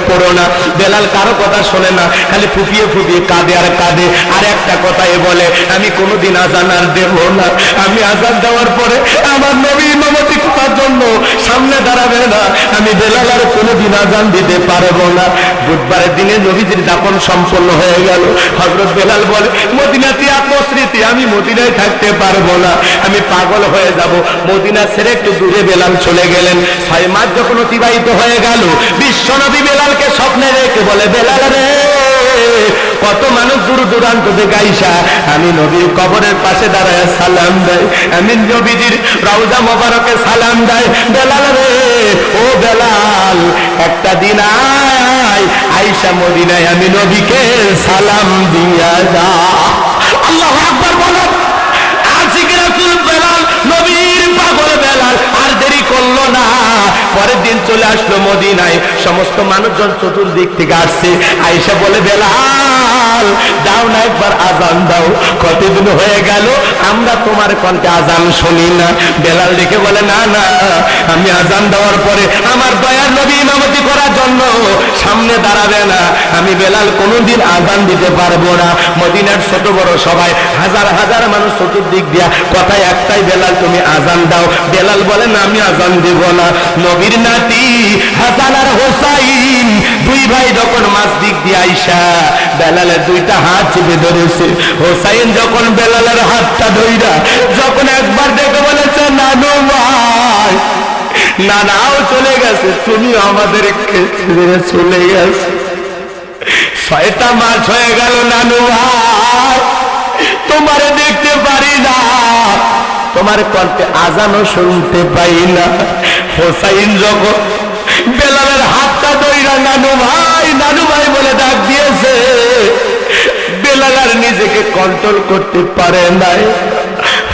পড়ো না বেলাল কারো কথা শোনে না খালি ফুপিয়ে ফুপিয়ে কাঁদে আর কাঁদে আর একটা কথাই বলে আমি কোনোদিন আযান আর দেব না আমি আযান দেওয়ার পরে আমার নবী ইমামতি করার জন্য সামনে দাঁড়াবে না আমি বেলাল আর কোনোদিন আযান দিতে পারবো না বুধবারের দিনে নবীজির দাফন সম্পন্ন হয়ে গেল হযরত বেলাল বলে মদিনাতে আত্মস্মৃতি আমি মদিনায় থাকতে পারবো না আমি পাগল হয়ে যাব মদিনা ছেড়ে একটু দূরে বেলাল চলে গেলেন 6 মাস যখন অতিবাহিত হয়ে গেল বিশ্বনবী বেলালকে স্বপ্নে রেখে বলে বেলাল রে কত মানুষ দূর দূরান্ত থেকে আইসা আমি নবীর কবরের পাশে দাঁড়ায় সালাম দেয় আমি নবীজির রওজা মোবারকে সালাম দেয় বেলাল রে ও বেলাল একটা দিন আইসা মদিনায় আমি নবীকে সালাম দিয়া যা আল্লাহু আকবার বলো আশিক রাসূল বেলাল নবীর পাগল বেলাল আর দেরি করলো না পরের দিন চলে আসলো মদিনায় সমস্ত মানুষজন চতুর্দিক থেকে আসছে আয়েশা বলে বেলাল বেলাল দাও না একবার আজান দাও, কতদিন হয়ে গেল আমরা তোমার কণ্ঠে আজান শুনি না। বেলাল ডেকে বলে না না, আমি আজান দেওয়ার পরে আমার দয়ার নবী ইমামতি করার জন্য সামনে দাঁড়াবে না, আমি বেলাল কোনোদিন আজান দিতে পারবো না। মদিনার ছোট বড় সবাই হাজার হাজার মানুষ চতুর্দিক দিয়া কথায় একটাই, বেলাল তুমি আজান দাও। বেলাল বলে না আমি আজান দেব না। নবীর নাতি হাসান আর হোসাইন দুই ভাই যখন মাছ দিক দিয়ে আইসা বেলালের দুইটা হাত চেপে ধরেছে, হোসাইন যখন বেলালের হাতটা ধইরা যখন একবার দেখে বলেছে নানু ভাই, নানাও চলে গেছে, তুমি আমাদেরকে ছেড়ে চলে গেছে, 6টা মাস হয়ে গেল নানু ভাই, তোমারে দেখতে পারি না, তোমার কণ্ঠে আজানও শুনতে পাই না। হোসাইন যখন বেলালের হাতটা ধইরা নানু ভাই বলে ডাক দিয়েছে, বেলাল আর নিজেকে কন্ট্রোল করতে পারে নাই।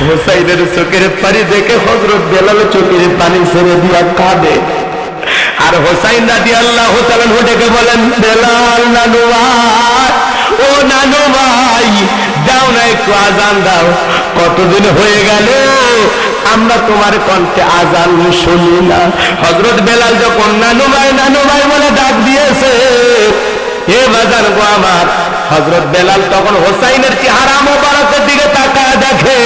হোসাইনের চোখের পানি দেখে হযরত বেলাল চোখের পানি ছেড়ে দিয়া কাঁদে। আর হোসাইন রাদিয়াল্লাহু তাআলা ডেকে বলেন, বেলাল নানু ভাই, ও নানু ভাই দাও না একটু আজান দাও, কতদিন হয়ে গেল আমরা তোমার কণ্ঠে আজান শুনি না। হযরত বেলাল যখন নানু ভাই বলে ডাক দিয়েছে, হে বাজান গো আমার, হযরত বেলাল তখন হোসাইনের চেহারা মোবারকের দিকে তাকায় দেখে,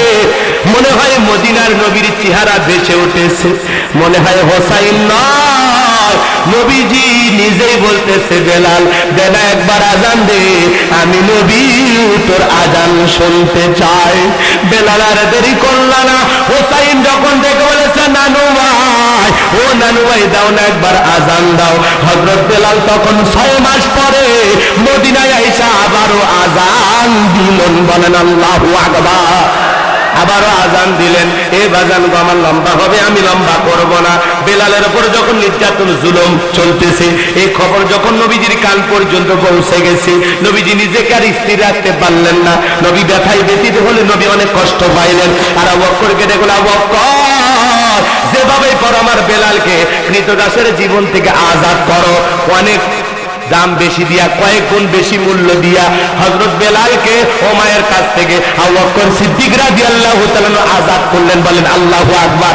মনে হয় মদিনার নবীর চেহারা ভেসে উঠেছে, মনে হয় হোসাইন নয়, নবীজি নিজেই বলতেছে, বেলাল বেলা একবার আজান দে, আমি নবী তোর আজান শুনতে চাই। বেলাল আর দেরি করল না, হোসাইন যখন দেখে বলেছে নানু ভাই, ও নানু ভাই দাও না একবার আজান দাও। হযরত বেলাল তখন 6 মাস পরে মদিনায় আইসা আবারও আজান দিলেন, বলেন আল্লাহু আকবার। আবারও আজান দিলেন। এ বাজান গো আমার লম্বা হবে, আমি লম্বা করব না। বেলালের উপর যখন নির্যাতন জুলুম চলতেছে, এই খবর যখন নবীজির কান পর্যন্ত পৌঁছে গেছে, নবীজি নিজেকে আর স্থির রাখতে পারলেন না। নবী ব্যথায় ব্যথিত হলে নবী অনেক কষ্ট পাইলেন। আর আবু বকরকে দেখল, আবু বকর যেভাবে করো আমার বেলালকে কৃতদাসের জীবন থেকে আজাদ করো, অনেক দাম বেশি দিয়া, কয়েক গুণ বেশি মূল্য দিয়া হযরত বেলালকে ওমায়ের কাছ থেকে আবু বকর সিদ্দিক রাদিয়াল্লাহু তাআলা আজাদ করলেন, বলেন আল্লাহু আকবার।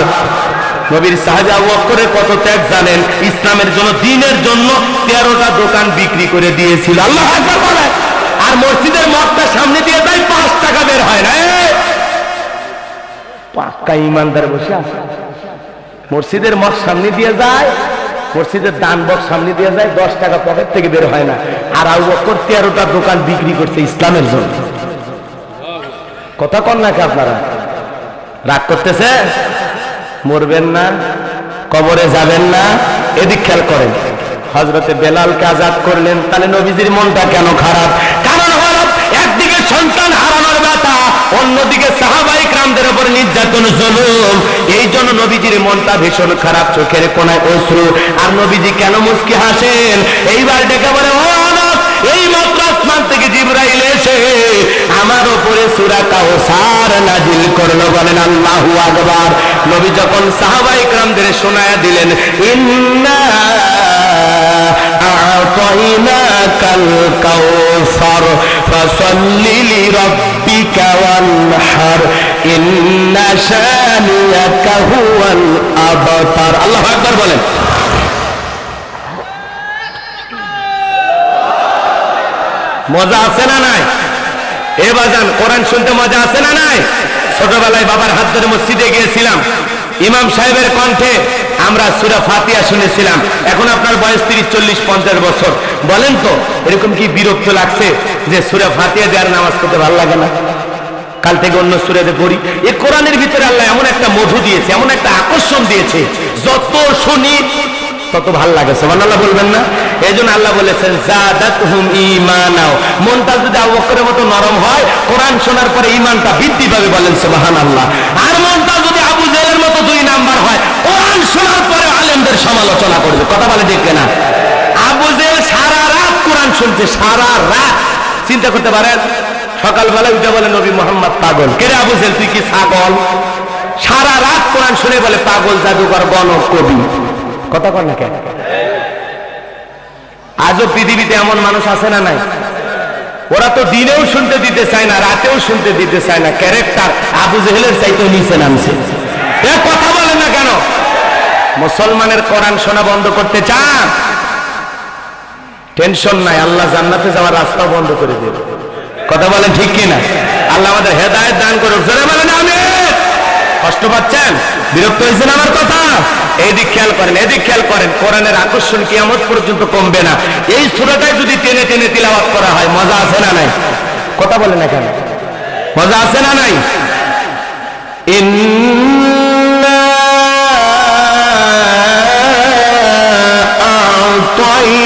নবীর সাহাবী আবু বকরের কত ত্যাগ জানেন, ইসলামের জন্য, দ্বীনের জন্য 13টা দোকান বিক্রি করে দিয়েছিল, আল্লাহু আকবার বলেন। আর মসজিদের মঠটা সামনে দিয়ে যায়, 5 টাকা বের হয় না। পাক্কা ইমানদার বসে আছে, মসজিদের মঠ সামনে দিয়ে যায়, মসজিদের দান বক্স সামনে দিয়ে যায়, 10 টাকা পকেট থেকে বের হয় না। আর আবু বকর 13টা দোকান বিক্রি করছে ইসলামের জন্য। কথা কন নাকি আপনারা? রাগ করতেছে? মরবেন না, কবরে যাবেন না, এদিক খেয়াল করেন। হযরতে বেলালকে আজাদ করলেন, তাহলে নবীজির মনটা কেন খারাপ? কারণ হলো একদিকে সন্তান হারানোর ব্যথা, অন্যদিকে সাহাবায়ে কেরামদের উপর নির্যাতন জুলুম, এই জন্য নবীজির মনটা ভীষণ খারাপ, চোখের কোণায় অশ্রু। আর নবীজি কেন মুস্কি হাসেন? এইবার ডেকে বলে, ও আনাস, এই মাত্র আসমান থেকে জিবরাইল এসে আমার উপরে সূরা কাউসার নাজিল করলো, বলেন আল্লাহু আকবার। নবী যখন সাহাবায়ে কেরামদের শোনায়া দিলেন, ইন্না আ'তাইনাকাল কাউসার ফাসাল্লি লিরাব্বিকা ওয়ানহার ইন্না শানিয়াকা হুয়াল আবতার। আল্লাহু আকবার বলেন। মজা আছে না নাই? এ বাজান কোরআন শুনতে মজা আছে না নাই? ছোটবেলায় বাবার হাত ধরে মসজিদে গিয়েছিলাম, ইমাম সাহেবের কণ্ঠে আমরা সূরা ফাতিহা শুনেছিলাম। এখন আপনার বয়স 30, 40, 50 বছর, বলেন তো এরকম কি বিরক্ত লাগছে যে সূরা ফাতিহা দিয়ে আর নামাজ পড়তে ভালো লাগে না? কাল থেকে অন্য সূরাতে পড়ি। এই কোরআনের ভিতরে আল্লাহ এমন একটা মধু দিয়েছে, এমন একটা আকর্ষণ দিয়েছে, যত শুনি তত ভালো লাগে। সুবহানাল্লাহ বলবেন না? এই জন্য আল্লাহ বলেছেন যাদাতহুম ঈমানাও, মনটা যদি আবু বকরের মতো নরম হয়, কোরআন শোনার পরে ঈমানটা বৃদ্ধি পাবে, বলেন সুবহানাল্লাহ। আর মনটা যদি আবু জেহেলের মতো 2 নাম্বার হয়, কোরআন শোনার পরে আলেমদের সমালোচনা করবে। কথা বলে ঠিক না? আবু জেহেল সারা রাত কোরআন শুনছে, সারা রাত। চিন্তা করতে পারেন, সকালবেলা উঠে বলে নবী মুহাম্মদ পাগল। কে রে আবু জেহেল, তুই কি ছাগল? সারা রাত কোরআন শুনে বলে পাগল, জাদুকর, গণক, কবি। কথা কর না কেন? আজও পৃথিবীতে এমন মানুষ আছে না নাই? ওরা তো দিনেও শুনতে দিতে চায় না, রাতেও শুনতে দিতে চায় না। ক্যারেক্টার আবু জেহেলের চাইতে নিচে নামছে। কথা বলেন না কেন? মুসলমানের কোরআন শোনা বন্ধ করতে চান? টেনশন নাই, আল্লাহ জান্নাতে যাওয়ার রাস্তা বন্ধ করে দেবে। কথা বলেন ঠিক কিনা? আল্লাহ আমাদের হেদায়েত দান করুক। জোরে বলেন আমিন। কষ্ট পাচ্ছেন? বিরক্ত হয়েছেন আমার কথা? এইদিক খেয়াল করেন, এদিক খেয়াল করেন। কোরআনের আকর্ষণ কিয়ামত পর্যন্ত কমবে না। এই সূরাটাই যদি টেনে টেনে তিলাওয়াত করা হয়, মজা আছে না নাই? কথা বলেন না কেন? মজা আছে না নাই? ইন্না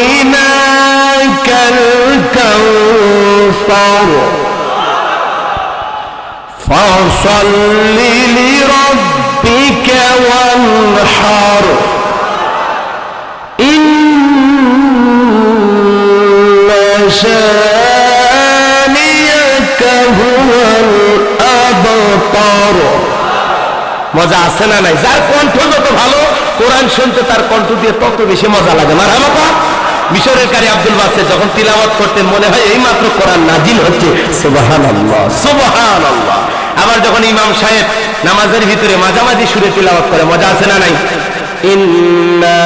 আ'তাইনাকাল কাউসার ফাসাল্লি লিরাব্বিকা ওয়ানহার ইন্না শানিয়াকা হুয়াল আবতার। মজা আছে না নাই? যার কণ্ঠ যত ভালো, কোরআন শুনতে তার কণ্ঠ দিয়ে তত বেশি মজা লাগে। মারহাবা। মিশরের কারি আব্দুল বাসের যখন তিলাওয়াত করতেন মনে হয় এই মাত্র কোরআন নাজিল হচ্ছে। সুবহানাল্লাহ, সুবহানাল্লাহ। আবার যখন ইমাম সাহেব নামাজের ভিতরে মাঝামাঝি সুরে তিলাওয়াত করে, মজা আছে না নাই? ইন্না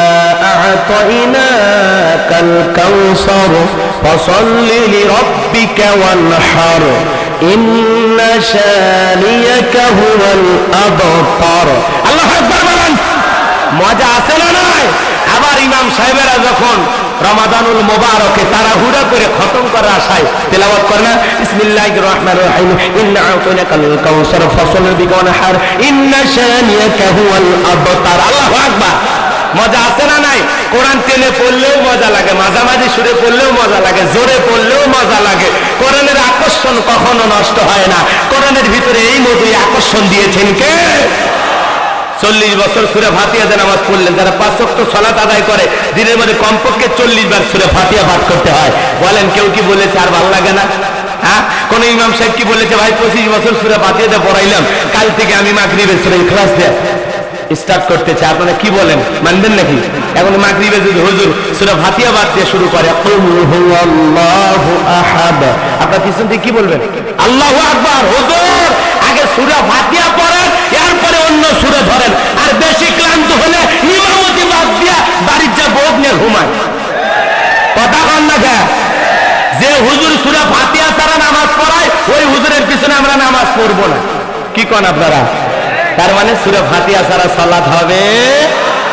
আ'তাইনাকাল কাউসার ফাসাল্লি লিরাব্বিকা ওয়ানহার ইন্না শানিয়াকা হুয়াল আবতার। আল্লাহু আকবার বলেন। মজা আছে না নাই? আবার ইমাম সাহেবেরা যখন রমাদানুল মুবারকে তাড়াহুড়া করে খতম করার আশায় তেলাওয়াত করে না, বিসমিল্লাহির রহমানির রহিম ইন্না আ'তাইনাকাল কাউসার ফাসাল্লি লিরাব্বিকা ওয়ানহার ইন্না শানিয়াকা হুয়াল আবতার। আল্লাহু আকবার। মজা আছে না নাই? কোরআন টেনে পড়লেও মজা লাগে, মাঝামাঝি সুরে পড়লেও মজা লাগে, জোরে পড়লেও মজা লাগে। কোরআনের আকর্ষণ কখনো নষ্ট হয় না। কোরআনের ভিতরে এই মধুই আকর্ষণ দিয়েছেন কে? 40 বছর সূরা ফাতিহা দিয়ে নামাজ পড়লেন, যারা 5 ওয়াক্ত সালাত আদায় করে দিনের মধ্যে কমপক্ষে 40 বার সূরা ফাতিহা পাঠ করতে হয়। বলেন কেউ কি বলেছে আর ভালো লাগে না? হ্যাঁ, কোন ইমাম সাহেব কি বলেছে ভাই 25 বছর সূরা ফাতিহা দিয়ে পড়াইলাম, কাল থেকে আমি মাগরিবের সূরা ইখলাস দিয়ে স্টার্ট করতে চাই। আপনারা কি বলেন, মানবেন নাকি? এখন মাগরিবে যদি হুজুর সূরা ফাতিহা বাদ দিয়ে শুরু করে কুল হুয়াল্লাহু আহাদ, আপনারা পিছন থেকে কি বলবেন? আল্লাহু আকবার। হুজুর আগে সূরা ফাতিহা পড়েন, এরপরে অন্য সূরা ধরেন। আর বেশি ক্লান্ত হলে ইমামতি বাদ দিয়া বাড়ির যা বোধ নিয়ে ঘুমায়। কথা কন না কে? যে হুজুর সূরা ফাতিহা ছাড়া নামাজ পড়ায় ওই হুজুরের পিছনে আমরা নামাজ পড়বো না। কি কন আপনারা? তার মানে সূরা ফাতিহা ছাড়া সালাত হবে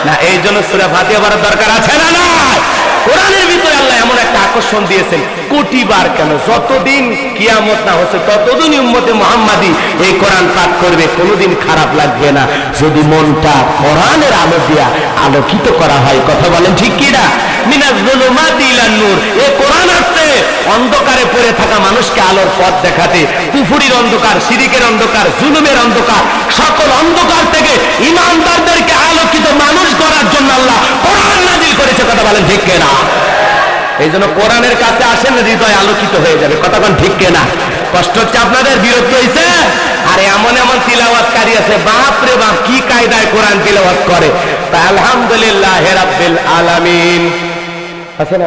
না। এই জন্য সূরা ফাতিহা পড়ার দরকার আছে না না? কোরআনের ভিতরে আল্লাহ এমন একটা আকর্ষণ দিয়েছেন, কোটিবার কেন, যতদিন কিয়ামত না হচ্ছে ততদিন উম্মতে মুহাম্মাদি এই কোরআন পাঠ করবে, কোনোদিন খারাপ লাগবে না, যদি মনটা কোরআনের আলো দিয়া আলোকিত করা হয়। কথা বলেন ঠিক কি না? মিনাজ যুলুমাতি ইলান নূর। এই কোরআন আসছে অন্ধকারে পড়ে থাকা মানুষকে আলোর পথ দেখাতে। কুফরির অন্ধকার, শিরিকের অন্ধকার, জুলুমের অন্ধকার, সকল অন্ধকার থেকে ঈমানদারদেরকে আলোকিত মানুষ করার জন্য আল্লাহ কোরআন নাযিল করেছে। কথা বলেন ঠিক কিনা? এই জন্য কোরআনের কাছে আসেন, হৃদয় আলোকিত হয়ে যাবে। কথা বলেন ঠিক কিনা? কষ্ট হচ্ছে আপনাদের? বিরক্ত হয়েছে? আর এমন এমন তিলাওয়াতকারী আছে, বাপ রে বাপ, কি কায়দায় কোরআন তিলাওয়াত করে। তা আলহামদুলিল্লাহ রাব্বিল আলামিন আছে না?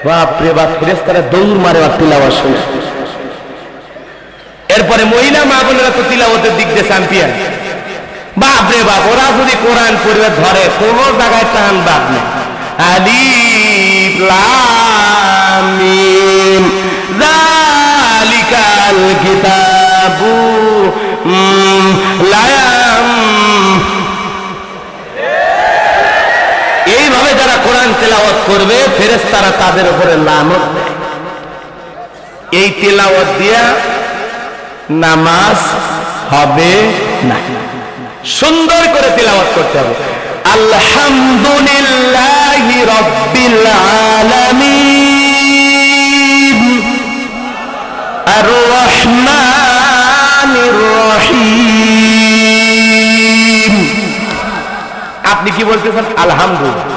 বাপ রে বাপ, ফেরেশতারা দৌড় মারে আর তিলাওয়াত শুনে। এরপরে মহিলা মা বোনেরা তো তিলাওয়াতের দিক দিয়ে চ্যাম্পিয়ন। বাপ রে বাপ, ওরা যদি কোরআন পড়ে ধরে কোন জায়গায় টান বাদ নেই। আলিফ লাম মিম যালিকাল কিতাবু লা এইভাবে যারা কোরআন তেলাওয়াত করবে ফেরেশতারা তাদের উপরে লানত দেয়। এই তেলাওয়াত দিয়া নামাজ হবে না, সুন্দর করে তেলাওয়াত করতে হবে। আলহামদুলিল্লাহি রাব্বিল আলামিন আর রহমানির রহিম। আপনি কি বলতেছেন? আলহামদুলিল্লাহ,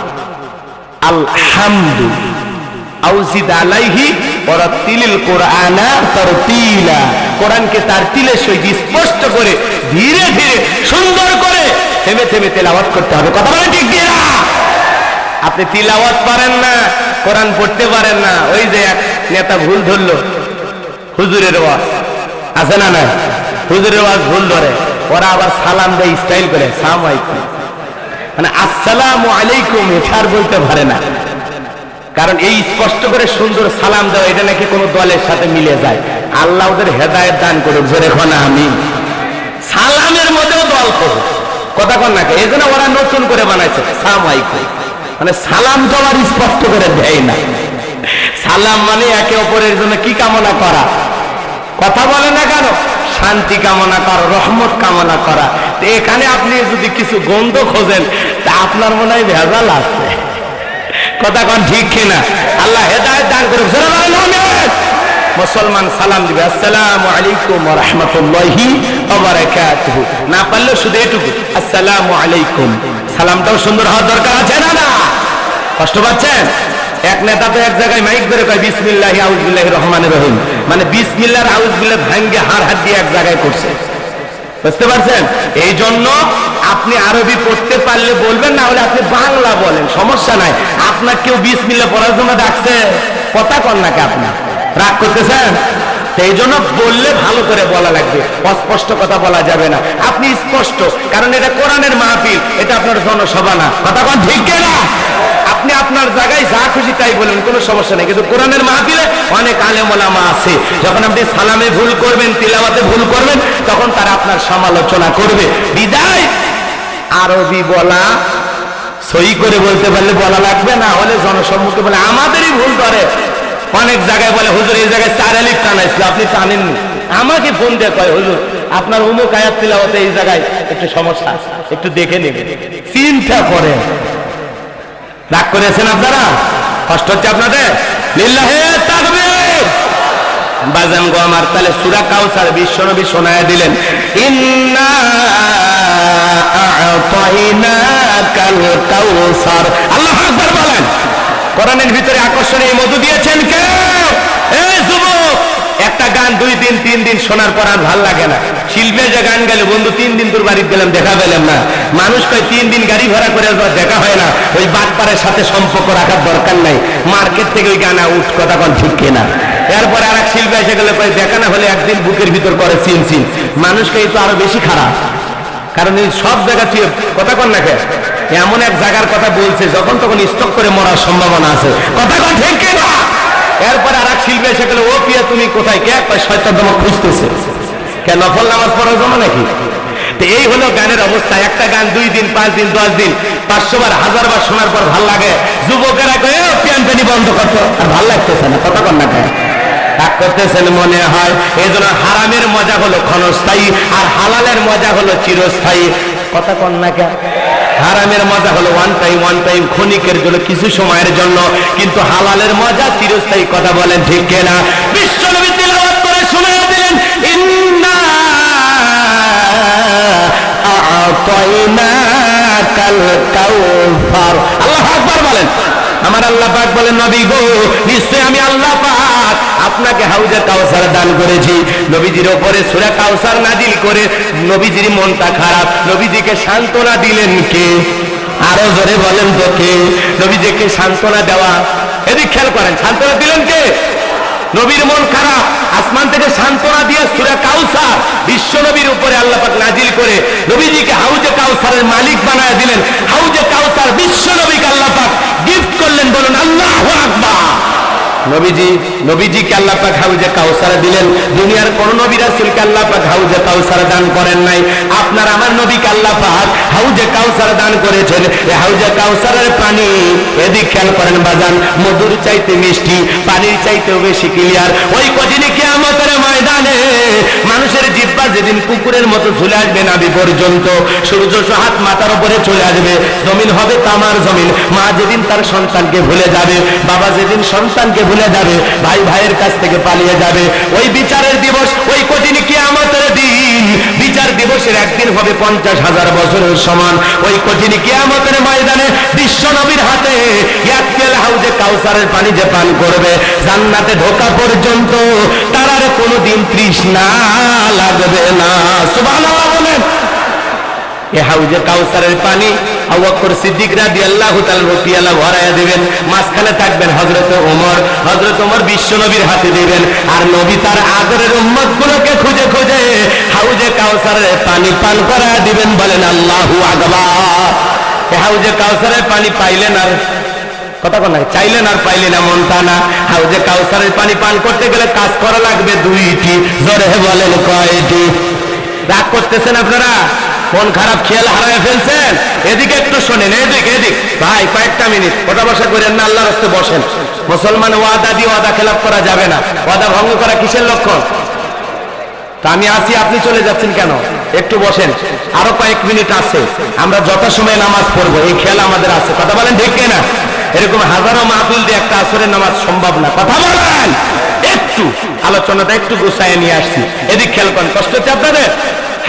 আলহামদু আউজিদ আলাইহি ওয়ারাতিলিল কুরআনা তারতিলা। কোরআনকে তার তিলের সহিত স্পষ্ট করে ধীরে ধীরে সুন্দর করে থেমে থেমে তেলাওয়াত করতে হবে। কথা বলেন ঠিক কিনা? আপনি তিলাওয়াত পারেন না, কোরআন পড়তে পারেন না, ওই যে এক নেতা ভুল ধরলো, হুজুরের ওয়াজ আছে না না, হুজুরের ওয়াজ ভুল ধরে, ওরা আবার সালাম দেয় স্টাইল করে, সালাম আলাইকুম, মানে আসসালামু আলাইকুম এটা আর বলতে পারে না। কারণ এই স্পষ্ট করে সুন্দর সালাম দেওয়া এটা নাকি কোনো দলের সাথে মিলে যায়। আল্লাহ ওদের হেদায়েত দান করুক, জোরে কোন আমিন। সালামের মধ্যেও দল করুক, কথা কন নাকি, এই জন্য ওরা নতুন করে বানাইছে সালাম আলাইকুম, মানে সালাম দেওয়ার স্পষ্ট করে দেয় না। সালাম মানে একে অপরের জন্য কি কামনা করা, কথা বলে না কেন, শান্তি কামনা করা, রহমত কামনা করা। তো এখানে আপনি যদি কিছু গন্ধ খোঁজেন তা আপনার মনে হয় ভেজাল আছে, কথা কন ঠিক কিনা। আল্লাহ হেদায়েত দান করুক। মুসলমান সালাম দিবে আসসালামু আলাইকুম ওয়া রাহমাতুল্লাহি ওয়া বারাকাতুহু, না পারলে শুধু এটুকু আসসালামু আলাইকুম। সালামটাও সুন্দর হওয়ার দরকার আছে না না? কষ্ট পাচ্ছেন? এক নেতা তো এক জায়গায় মাইক ধরে কয় বিসমিল্লাহি আউযুবিল্লাহির রহমানির রহিম, মানে বিসমিল্লাহ আর আউযুবিল্লাহ ভাঙ্গে হাড় দিয়ে এক জায়গায় করছে, বুঝতে পারছেন? এই জন্য আপনি আরবি পড়তে পারলে বলবেন, না হলে আপনি বাংলা বলেন, সমস্যা নাই। আপনার কেউ বিসমিল্লাহ পড়ার জন্য ডাকছে, কথা কন নাকি, আপনার রাগ করতেছেন? এই জন্য বললে ভালো করে বলা লাগবে, অস্পষ্ট কথা বলা যাবে না। আপনি স্পষ্ট, কারণ এটা কোরআনের মাহফিল, এটা আপনার জনসভা না, কথা কন ঠিক কিনা? আপনি আপনার জায়গায় যা খুশি তাই বলেন, কোনো সমস্যা নেই, কিন্তু কোরআনের মাহফিলে অনেক আলেম ওলামা আছে, যখন আপনি সালামে ভুল করবেন, তিলাওয়াতে ভুল করবেন, তখন তারা আপনার সমালোচনা করবে। বিদায় আরবি বলা সহি করে বলতে পারলে বলা লাগবে, না হলে জনসম্মুখে বলে আমাদেরই ভুল করে। অনেক জায়গায় বলে হুজুর এই জায়গায় 4 আলিফ টানাইছিল, আপনি টানেননি। আমাকে ফোন দিয়ে কয় হুজুর আপনার অমুক আয়াত তিলাওয়াতে এই জায়গায় একটু সমস্যা আছে, একটু দেখে নেবেন। চিন্তা করেন, রাগ করেছেন আপনারা? কষ্ট হচ্ছে আপনাদের? লিল্লাহে তাকবীর। বাজান গো আমার, তাহলে সূরা কাউসার বিশ্বনবী শোনায় দিলেন, ইন্না আ'তাইনাকাল কাউসার। আল্লাহু আকবার বলেন। কোরআনের ভিতরে আকর্ষণীয় মধু দিয়েছেন কে? এই যুবক, একটা গান 2 দিন 3 দিন শোনার পর আর ভাল লাগে না। শিল্পে যে গান গেলে বন্ধু 3 দিন তোর বাড়িতে গেলাম দেখা পেলাম না, মানুষ কয় 3 দিন গাড়ি ভাড়া করে দেখা হয় না, ওই বাটপারের সাথে সম্পর্ক রাখার দরকার নাই, মার্কেট থেকে ওই গান আউট, কথা কোন ঠিক কিনা? এরপরে আর এক শিল্পে এসে গেলে কয় দেখা না হলে একদিন বুকের ভিতর করে চিন চিন, মানুষকে এই তো আরো বেশি খারাপ। কারণ এই সব জায়গা তুই কথা কন না, এমন এক জায়গার কথা বলছে যখন তখন স্টক করে মরার সম্ভাবনা আছে, কথা কন ঠিক কিনা? এরপরে আর এক শিল্পে এসে গেলে, ও পিয়া তুমি কোথায়, কে? শয়তান তোমাকে খুঁজতেছে, কে নফল নামাজ পড়ার জন্য নাকি? তো এই হলো গানের অবস্থা। একটা গান 2 দিন 5 দিন 10 দিন 500 বার 1000 বার শোনার পর ভাল লাগে, যুবকেরা কয়ে প্যানপ্যানি বন্ধ করতো, আর ভাল লাগতেছে না, কথা কন না কেন? রাগ করতেছেন মনে হয়। এই জন্য হারামের মজা হলো ক্ষণস্থায়ী, আর হালালের মজা হলো চিরস্থায়ী, কথা কন না কেন? হারামের মজা হলো ওয়ান টাইম ক্ষণিকের জন্য, কিছু সময়ের জন্য, কিন্তু হালালের মজা চিরস্থায়ী, কথা বলেন ঠিক কিনা? বিশ্বনবী তিলাওয়াত করে শুনিয়ে দিলেন, ইন্না আ'তাইনাকাল কাউসার। আল্লাহু আকবার বলেন। আমার আল্লাহ পাক বলেন, নবী গো নিশ্চয় আমি আল্লাহ পাক আপনাকে হাউজে কাউসার দান করেছি। নবীজির উপরে সূরা কাউসার নাজিল করে নবীজির মনটা খারাপ, নবীজিকে সান্ত্বনা দিলেন কে? আরো জোরে বলেন তো কে? নবীজিকে সান্ত্বনা দেওয়া, এদিক খেয়াল করেন, সান্ত্বনা দিলেন কে? নবীর মন খারাপ, আসমান থেকে সান্ত্বনা দিয়ে সূরা কাউসার বিশ্ব নবীর উপরে আল্লাহ পাক নাজিল করে নবীজিকে হাউজে কাউসারের মালিক বানায় দিলেন। হাউজে কাউসার বিশ্ব নবীকে আল্লাহ পাক গিফট করলেন, বলুন আল্লাহু আকবার। নবীজিকে আল্লাহ পাক হাউজে কাউসার দিলেন। দুনিয়ার কোন নবী রাসূলকে আল্লাহ পাক হাউজে কাউসার দান করেন নাই। আপনার আমার নবীকে আল্লাহ পাক হাউজে কাউসার দান করেছেন। এই হাউজে কাউসারের পানি, এদিক খেয়াল করেন বাজান, মধুর চাইতে মিষ্টি, পানির চাইতেও বেশি ক্লিয়ার। ওই কঠিনে কিয়ামতের ময়দানে মানুষের জিহ্বা যেদিন কুকুরের মতো ঝুলে আসবে নাভি পর্যন্ত, সূর্য হাত মাথার উপরে চলে আসবে, জমিন হবে তামার জমিন। মা যেদিন তার সন্তানকে ভুলে যাবে, বাবা যেদিন সন্তানকে ভুলে যাবে, ভাই ভাইয়ের কাছ থেকে পালিয়ে যাবে, ওই বিচারের দিবস, ওই কঠিন কিয়ামতের দিন, বিচার দিবসের একদিন হবে 50,000 বছরের সমান। ওই কঠিন কিয়ামতের ময়দানে বিশ্ব নবীর হাতে এক পেয়ালা হাউজে কাউসারের পানি যে পান করবে, জান্নাতে ঢোকা পর্যন্ত তার আর কোনোদিন তৃষ্ণা লাগবে না। সুবহানাল্লাহ বলেন। এই হাউজে কাউসারের পানি আবু বকর সিদ্দিক রাদিয়াল্লাহু তাআলা পিয়ালা ভরায়া দিবেন, মাঝখানে থাকবেন হযরত ওমর বিশ্ব নবীর হাতে দিবেন, আর নবী তার আদরের উম্মতগুলোকে খুঁজে খুঁজে হাউজে কাউসারের পানি পান করায়া দিবেন। বলেন আল্লাহু আকবার। এই হাউজে কাউসারের পানি পাইলেন আর কথা বল না, চাইলেন আর পাইলেন এমনটা না। হাউজে কাউসারের পানি পান করতে গেলে কাজ করা লাগবে দুইটি। জোরে বলেন কয়টি? রাগ করতেছেন আপনারা? মন খারাপ, খেয়াল হারায় ফেলছেন? এদিকে একটু শোনেন, এদিক ভাই কয়েকটা মিনিট ওটা বসা করেন না, আল্লাহর রাস্তায় বসেন। মুসলমান ওয়াদা দিয়ে ওয়াদা খেলাপ করা যাবে না। ওয়াদা ভঙ্গ করা কিসের লক্ষণ? তা আমি আসি, আপনি চলে যাচ্ছেন কেন? একটু বসেন, আরো কয়েক মিনিট আছে, আমরা যথাসময়ে নামাজ পড়বো, এই খেয়াল আমাদের আছে। কথা বলেন ঠিক না? এরকম হাজারো মাহফিল দিয়ে একটা আসরের নামাজ সম্ভব না। কথা বলেন, একটু আলোচনাটা একটু গুছায় নিয়ে আসছি। এদিক খেয়াল করেন, কষ্ট হচ্ছে আপনাদের?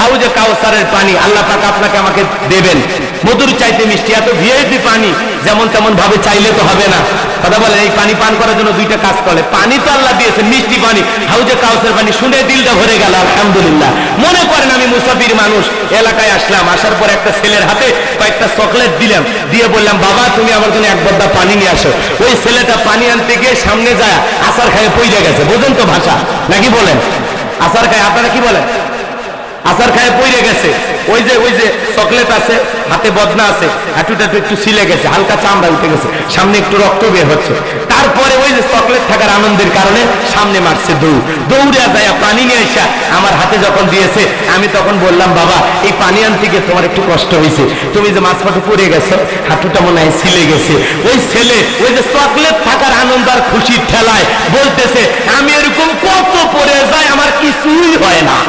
হাউজে কাউসারের পানি আল্লাহ পাক আপনাকে আমাকে দেবেন, মধুর চাইতে মিষ্টি, এত ভিআইপি পানি, যেমন তেমন ভাবে চাইলে তো হবে না। কথা বলেন, এই পানি পান করার জন্য দুইটা কাজ করে। পানি তো আল্লাহ দিয়েছেন, মিষ্টি পানি, হাউজে কাউসারের পানি শুনে দিলটা ভরে গেল আলহামদুলিল্লাহ। মনে করেন আমি মুসাফির মানুষ, এলাকায় আসলাম, আসার পর একটা ছেলের হাতে কয়েকটা চকলেট দিলাম, দিয়ে বললাম বাবা তুমি আমার জন্য এক বদ্দা পানি নিয়ে আসো। ওই ছেলেটা পানি আনতে গিয়ে সামনে যায় আসার খায় পইড়ে গেছে। বুঝুন তো ভাষা নাকি? বলেন আসার খায়, আপনারা কি বলেন? আসার খায় পইড়ে গেছে। ওই যে চকলেট আছে, হাতে বদনা আছে, হাঁটুটা একটু ছিলে গেছে, হালকা চামড়া উঠে গেছে, সামনে একটু রক্ত বের হচ্ছে। তারপরে ওই যে চকলেট থাকার আনন্দের কারণে সামনে মারছে দৌড়ে যায় পানি নিয়ে এসে আমার হাতে যখন দিয়েছে, আমি তখন বললাম বাবা এই পানি আনতে গিয়ে তোমার একটু কষ্ট হয়েছে, তুমি যে মাঝপথে পড়ে গেছো, হাঁটুটা মনে হয় ছিলে গেছে। ওই ছেলে ওই যে চকলেট থাকার আনন্দ আর খুশির ঠেলায় বলতেছে আমি এরকম কত পড়ে যায়, আমার কিছুই হয় না।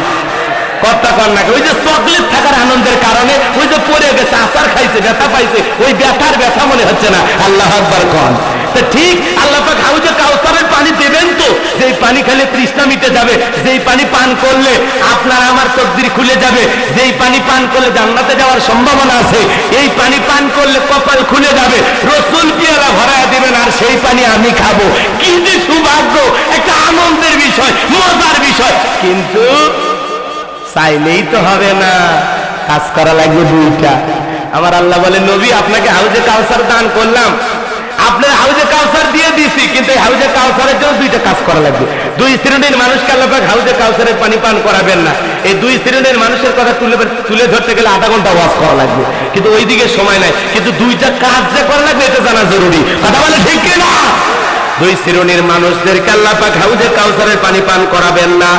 কথা কর নাকি? ওই যে চকলেট থাকার আনন্দের কারণে ওই যে পড়ে গেছে, আচার খাইছে, ব্যথা পাইছে, ওই ব্যথার ব্যথা মনে হচ্ছে না। আল্লাহ আকবার কন। তো ঠিক আল্লাহ পাক হাউজে কাউসারের পানি দেবেন তো, যেই পানি খেলে তৃষ্ণা মিটে যাবে, যেই পানি পান করলে আপনার আমার তকদির খুলে যাবে, যেই পানি পান করলে জান্নাতে যাওয়ার সম্ভাবনা আছে, এই পানি পান করলে কপাল খুলে যাবে, রসুল পিয়ালা ভরায় দেবেন, আর সেই পানি আমি খাবো। কি যে সৌভাগ্য, একটা আনন্দের বিষয়, মজার বিষয়। কিন্তু চাইলেই তো হবে না, কাজ করা লাগবে দুইটা। আমার আল্লাহ বলে নবী আপনাকে হাউজে কাউসার দান করলাম, আপনার হাউজে কাউসার দিয়ে দিছি, কিন্তু এই হাউজে কাউসারের জন্য দুইটা কাজ করা লাগবে। দুই শ্রেণীর মানুষকে আল্লাহ পাক হাউজে কাউসারের পানি পান করাবেন না। এই দুই শ্রেণীর মানুষের কথা তুলে ধরতে গেলে আধা ঘন্টা ওয়াজ করা লাগবে, কিন্তু ওইদিকে সময় নাই। কিন্তু দুইটা কাজ যে করা লাগবে এটা জানা জরুরি। কথা বলে ঠিক না? দুই শ্রেণীর মানুষদেরকে আল্লাহ পাক হাউজে কাউসারের পানি পান করাবেন না,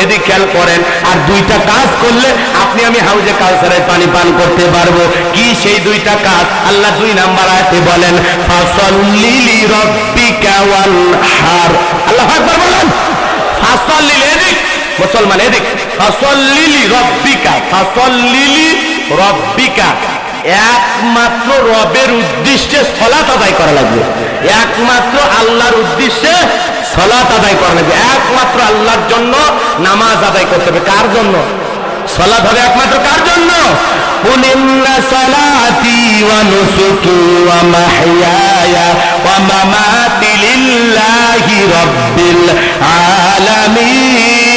এদিকে খেয়াল করেন। আর দুইটা কাজ করলে আপনি আমি হাউজে কাউসারের পানি পান করতে পারবো। কি সেই দুইটা কাজ? আল্লাহ 2 নাম্বার আয়াতে বলেন ফাসাল্লি লিরাব্বিকা ওয়ানহার। আল্লাহ আকবার বলেন। ফাসাল্লি, এদিক মুসলমান এদিক, ফাসাল্লি লিরাব্বিকা, ফাসাল্লি লিরাব্বিকা, একমাত্র রবের উদ্দেশ্যে সালাত আদায় করা লাগবে, একমাত্র আল্লাহর উদ্দেশ্যে সালাত আদায় করা লাগবে, একমাত্র আল্লাহর জন্য নামাজ আদায় করতে হবে। কার জন্য সালাত হবে? একমাত্র কার জন্য? কুল ইন্না সালাতি ওয়া নুসুকি ওয়া মাহইয়ায়া ওয়া মামাতি লিল্লাহি রাব্বিল আলামিন।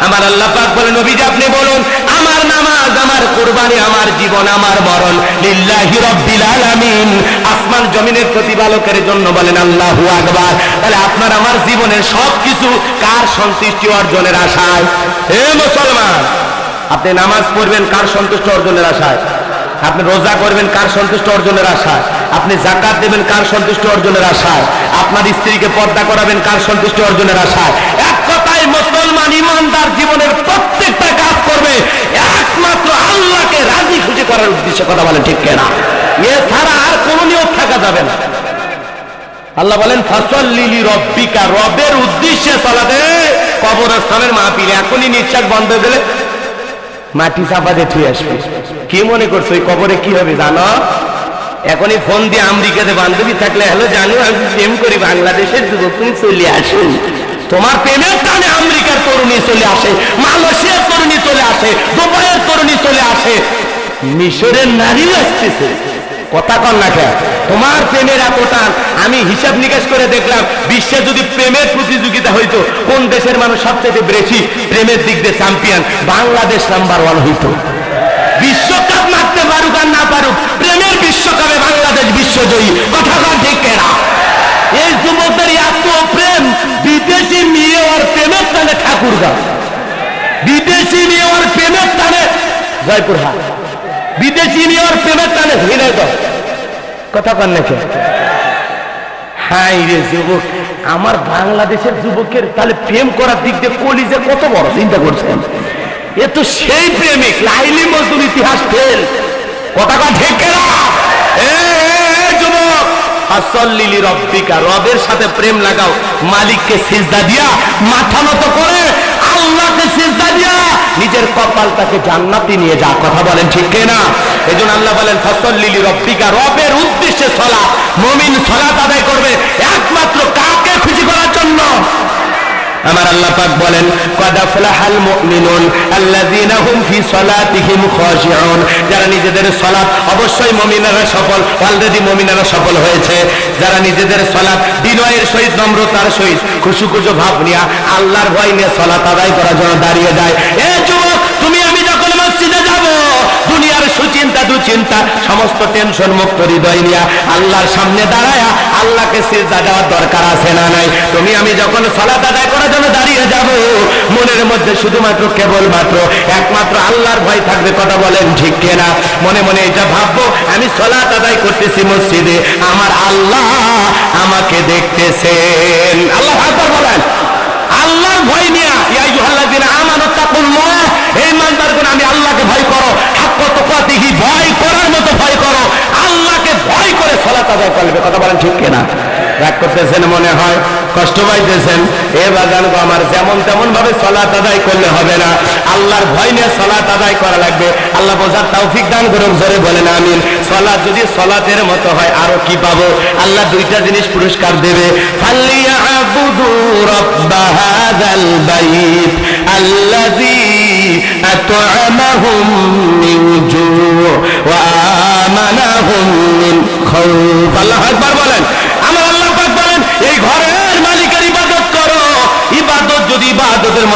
আমার আল্লাহ পাক বলেন নবীজি আপনি বলুন আমার নামাজ, আমার কুরবানি, আমার জীবন, আমার মরণ লিল্লাহি রাব্বিল আলামিন, আসমান জমিনের প্রতিপালকের জন্য। বলেন আল্লাহু আকবার। তাহলে আপনার আমার জীবনের সবকিছু কার সন্তুষ্টি অর্জনের আশায়? হে মুসলমান, আপনি নামাজ পড়বেন কার সন্তুষ্টি অর্জনের আশায়? আপনি রোজা করবেন কার সন্তুষ্টি অর্জনের আশায়? আপনি যাকাত দেবেন কার সন্তুষ্টি অর্জনের আশায়? আপনার স্ত্রীকে পর্দা করাবেন কার সন্তুষ্টি অর্জনের আশায়? এক কথায় মুসলমান ইমানদার জীবনের প্রত্যেকটা কাজ করবে একমাত্র আল্লাহকে রাজি খুশি করার উদ্দেশ্যে। কথা বলেন ঠিক কিনা? এছাড়া আর কোনো নিয়ত থাকা যাবে না। আল্লাহ বলেন ফাসাল্লি লিরাব্বিকা, রবের উদ্দেশ্যে সালাতে। কবরস্থানের মাহফিল এখনই নিঃশ্বাস বন্ধ হয়ে গেলে মাটি চাপা দিয়ে ছুঁয়ে আসবে। কি মনে করছো ওই কবরে কি হবে জানো? এখনই ফোন দিয়ে আমেরিকাতে বান্ধবী থাকলে হ্যালো জানো আমি প্রেম করি বাংলাদেশের যুবক, তুমি চলে আসো। তোমার প্রেমের টানে আমেরিকার তরুণী চলে আসে, মালয়েশিয়ার তরুণী চলে আসে, দুবাইয়ের তরুণী চলে আসে, মিশরের নারীও আসতেছে। কথা কন না কেন? তোমার প্রেমের এত টান, আমি হিসাব নিকাশ করে দেখলাম বিশ্বে যদি প্রেমের প্রতিযোগিতা হইতো কোন দেশের মানুষ সবচেয়ে বেশি প্রেমের দিক দিয়ে চ্যাম্পিয়ন, বাংলাদেশ নাম্বার 1 হইতো। বিশ্বকাপ মারতে পারুক আর না পারুক, প্রেমের বিশ্বকাপে বাংলাদেশ বিশ্বজয়ী। কথা কন ঠিক কেনা? এই যুবকদের এত প্রেম, বিদেশি মেয়ে ওর প্রেমের টানে ঠাকুরগাঁও, বিদেশি মেয়ে ওর প্রেমের টানে জয়পুরহাট, বিদেশি মেয়ে ওর প্রেমের টানে ঝিনাইদহ। কথা কন নাকি? হাই রে যুবক, আমার বাংলাদেশের যুবকের তাহলে প্রেম করার দিক দিয়ে কলিজে কত বড়, চিন্তা করছেন? এ তো সেই প্রেমিক, লাইলি মজনুর ইতিহাস ফেল। কথা কন ঠিক কেনা? যুবক, আসল্লিলি রব্বিকা, রবের সাথে প্রেম লাগাও, মালিককে সিজদা দিয়া, মাথা নত করে আল্লাহকে সিজদা দিয়া নিজের কপালটাকে জান্নাতে নিয়ে যা। কথা বলেন ঠিক কিনা? এজন্য আল্লাহ বলেন ফাসল্লিলি রব্বিকা, রবের উদ্দেশ্যে সালাত। মুমিন সালাত আদায় করবে একমাত্র কাকে খুশি করার জন্য? আমার আল্লাহ পাক বলেন ক্বাদ আফলাহাল মুমিনুন আল্লাযীনা হুম ফি সালাতিহিম খাশিউন, যারা নিজেদের সালাত, অবশ্যই মুমিনেরা সফল, অলরেডি মুমিনেরা সফল হয়েছে যারা নিজেদের সালাত বিনয়ের সহিত, নম্রতার সহিত, খুশুখুশু ভাব নিয়ে, আল্লাহর ভয় নিয়ে সালাত আদায় করার জন্য দাঁড়িয়ে যায়। এ যুবক, তুমি আমি যখন মসজিদে যাব, দুনিয়ার সুচিন্তা দুচিন্তা সমস্ত টেনশন মুক্ত হৃদয় নিয়ে আল্লাহর সামনে দাঁড়ায়া আল্লাহকে সিজদা দেওয়ার দরকার আছে না নাই? তুমি আমি যখন সালাত আদায় করার জন্য দাঁড়িয়ে যাব, মনের মধ্যে শুধুমাত্র কেবলমাত্র একমাত্র আল্লাহর ভয় থাকবে। কথা বলেন ঠিক কিনা? মনে মনে এটা ভাববো, আমি সালাত আদায় করতেছি মসজিদে, আমার আল্লাহ আমাকে দেখতেছেন। আল্লাহ আকবার বলেন। আল্লাহর ভয় নিয়া, ইয়া আইয়ুহাল্লাযীনা আমানু তাকুল্লাহ, হে ইমানদারগণ আমি আল্লাহকে ভয় করো, হাক্কা তুকাতিহি, ভয় করার মতো ভয় করো, আল্লাহকে ভয় করে সালাত আদায় করবে। কথা বলেন ঠিক কিনা? রাগ করতেছেন মনে হয়, কষ্ট পাইতেছেন? এ বাজানগো আমার, যেমন তেমন ভাবে সালাত আদায় করলে হবে না, আল্লাহর ভয় নিয়ে সালাত আদায় করা লাগবে। আল্লাহ বোঝার তৌফিক দান করুন, জোরে বলেন আমিন। সালাত যদি সালাতের মতো হয় আরো কি পাবো? আল্লাহ দুইটা জিনিস পুরস্কার দেবে। ফালিয়াবুদু রাব্ব হাযাল বাইত আল্লাযী আত'আমাহুম মিন জু' ওয়া আমানাহুম মিন খাউফ। আল্লাহু আকবার বলেন। আমার আল্লাহ পাক বলেন, এই ঘরের মালিকের ইবাদত করো। ইবাদত যদি ইবাদতের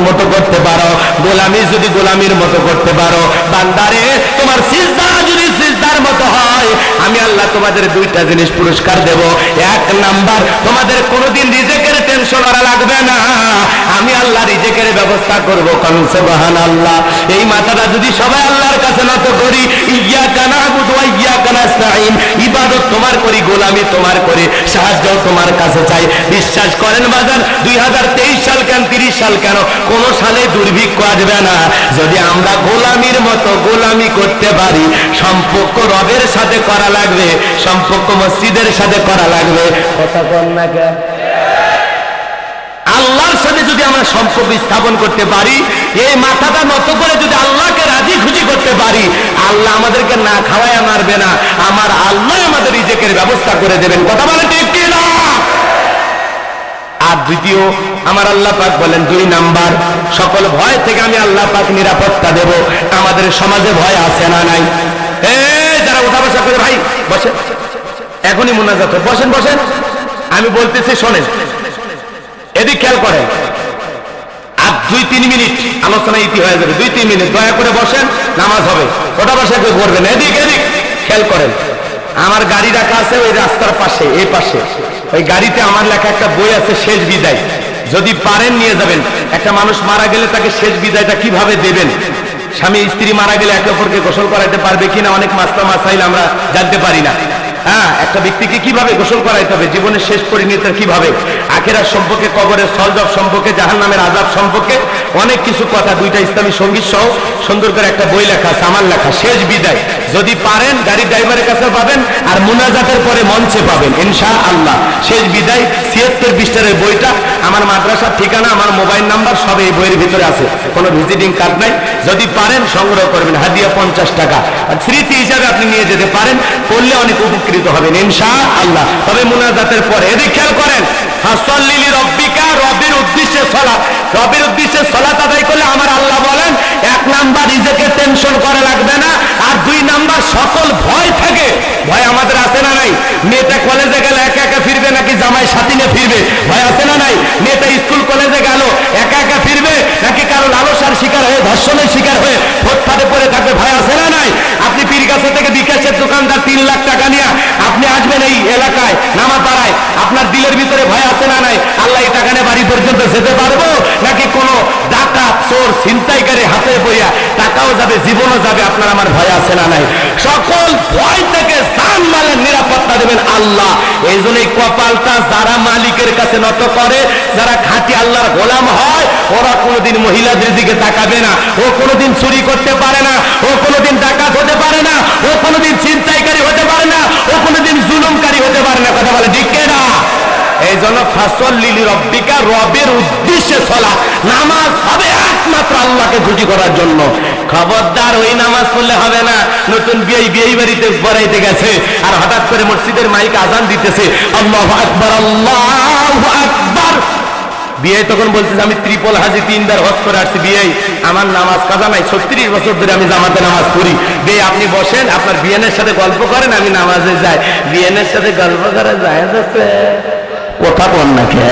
মতো করতে পারো, গোলামি যদি গোলামির মতো করতে পারো, বান্দারে তোমার সিজদা যদি সিজদার মতো হয়, আমি আল্লাহ তোমাদের দুইটা জিনিস পুরস্কার দেব। এক নাম্বার, তোমাদের কোনোদিন রিজেকের টেনশন করা লাগবে না, আমি আল্লাহ রিজেকের ব্যবস্থা করব। কারণ সুবহানাল্লাহ, এই মাথাটা যদি সবাই আল্লাহর কাছে নত করি, ইয়্যাকা না'বুদু ওয়া ইয়্যাকা নাস্তাঈন, ইবাদত তোমার করি, গোলামি তোমার করি, সাহায্য তোমার কাছে চাই। বিশ্বাস করেন বাজার, 2023 সাল কেন 30 সাল কেন, কোন সালে দুর্ভিক্ষ আসবে না যদি আমরা গোলামির মতো গোলামি করতে পারি। সম্পর্ক রবের সাথে করা লাগবে, সম্পর্ক মসজিদের সাথে করা লাগবে। কথা বল না কেন? আল্লাহর সাথে যদি আমরা সম্পর্ক স্থাপন করতে পারি, এই মাথাটা নত করে যদি আল্লাহকে রাজি খুশি করতে পারি, আল্লাহ আমাদেরকে না খাওয়ায় মারবে না, আমার আল্লাহ আমাদের রিজেকের ব্যবস্থা করে দেবেন। কথা বলে ঠিক কি না? আর দ্বিতীয়, আমার আল্লাহ পাক বলেন 2 নাম্বার, সকল ভয় থেকে আমি আল্লাহ পাক নিরাপত্তা দেব। আমাদের সমাজে ভয় আছে না নাই? যারা উঠা বসা করে, ভাই বসেন, এখনই মুনাজাত, বসেন বসেন, আমি বলতেছি শোনেন, এদিক খেয়াল করেন। আর 2-3 মিনিট আলোচনা ইতি হয়ে যাবে, 2-3 মিনিট দয়া করে বসেন, নামাজ হবে। ওটা বসে কেউ করবেন, এদিক এদিক খেয়াল করেন। আমার গাড়ি রাখা আছে ওই রাস্তার পাশে, এই পাশে ওই গাড়িতে আমার লেখা একটা বই আছে, শেষ বিদায়। যদি পারেন নিয়ে যাবেন। একটা মানুষ মারা গেলে তাকে শেষ বিদায়টা কিভাবে দেবেন, স্বামী স্ত্রী মারা গেলে একে অপরকে গোসল করাইতে পারবে কিনা, অনেক মাসলা মাসাইল আমরা জানতে পারি না। হ্যাঁ, একটা ব্যক্তিকে কিভাবে গোসল করাইতে হবে, জীবনের শেষ পরিণতি কিভাবে, আখিরাত সম্পর্কে, কবরের সলজব সম্পর্কে, জাহান্নামের আযাব সম্পর্কে অনেক কিছু কথা, 2টা ইসলামী সঙ্গীত সহ সুন্দর করে একটা বই লেখা আছে, আমার লেখা, শেষ বিদায়। যদি পারেন গাড়ির ড্রাইভারের কাছে পাবেন, আর মুনাজাতের পরে মঞ্চে পাবেন ইনশাআল্লাহ। শেষ বিদায় 76 পৃষ্ঠার বইটা, আমার মাদ্রাসার ঠিকানা, আমার মোবাইল নাম্বার সব এই বইয়ের ভিতরে আছে, কোনো ভিজিটিং কার্ড নাই। যদি পারেন সংগ্রহ করবেন, হাদিয়া 50 টাকা, আর স্মৃতি হিসাবে আপনি নিয়ে যেতে পারেন, পড়লে অনেক উপকৃত হবেন ইনশাআল্লাহ। তবে মুনাজাতের পরে এদিক খেয়াল করেন, ফাসল্লিলি রব্বিকা, রবের উদ্দেশ্যে সালাত, রবের উদ্দেশ্যে সালাত আদায় করলে আমার আল্লাহ বলেন 1 নাম্বার রিজেকের টেনশন করা লাগবে না, আর 2 নাম্বার সকল ভয় থেকে ভয় আমাদের আছে না নাই? মেয়েটা কলেজে গেলে একা একা ফিরবে নাকি জামাই সাথী নিয়ে ফিরবে? ভয় আছে না নাই? মেয়েটা স্কুল কলেজে গেল একা একা ফিরবে নাকি কারো লালসার শিকার হয়ে, ধর্ষণের শিকার হয়ে ফুটপাতে পড়ে থাকবে? ভয় আছে না নাই? আপনি পীর কাছে থেকে বিকাশের দোকানদার 3 লাখ টাকা নিয়ে আপনি আসবেন এই এলাকায় নামা পাড়ায়, আপনার দিলের ভিতরে ভয় আছে না নাই? আল্লাহ এই টাকা নিয়ে বাড়ি পর্যন্ত যেতে পারবো নাকি কোনো ডাকাত চোর ছিনতাইকারী হাতে বইয়া টাকাও যাবে, জীবনও যাবে? আপনার আমার ভয় আছে না নাই? সকল ভয় থেকে জানমালের নিরাপত্তা দেবেন আল্লাহ। এই জন্যই কপালটা যারা মালিকের কাছে নত করে, যারা খাঁটি আল্লাহর গোলাম হয়, ওরা কোনোদিন মহিলাদের দিকে তাকাবে না, ও কোনোদিন চুরি করতে পারে না, ও কোনোদিন ডাকাত হতে পারে না, ও কোনোদিন ছিনতাইকারী হতে পারে না, ও কোনোদিন জুলুমকারী হতে পারে না। কথা বলে ঠিক না? এই জন্য ফাসল্লি লিরাব্বিকা, রবের উদ্দেশ্যে সালাত, নামাজ হবে একমাত্র আল্লাহকে খুশি করার জন্য। খবরদার ওই নামাজ পড়লে হবে না। নতুন বিয়ে বাড়িতে পড়াইতে গেছে আর হঠাৎ করে মসজিদের মাইক আজান দিতেছে, আল্লাহু আকবার, আল্লাহু আকবার। বিয়ে তখন বলতেছে আমি ত্রিপল হাজি 3 বার হজ করে আসছি, বিয়ে আমার নামাজ কাজা নাই, 36 বছর ধরে আমি জামাতে নামাজ পড়ি। বিয়ে আপনি বসেন, আপনার বিয়েনের সাথে গল্প করেন, আমি নামাজে যাই। বিয়েনের সাথে গল্প করা যায় যাচ্ছে কথা বল না কে?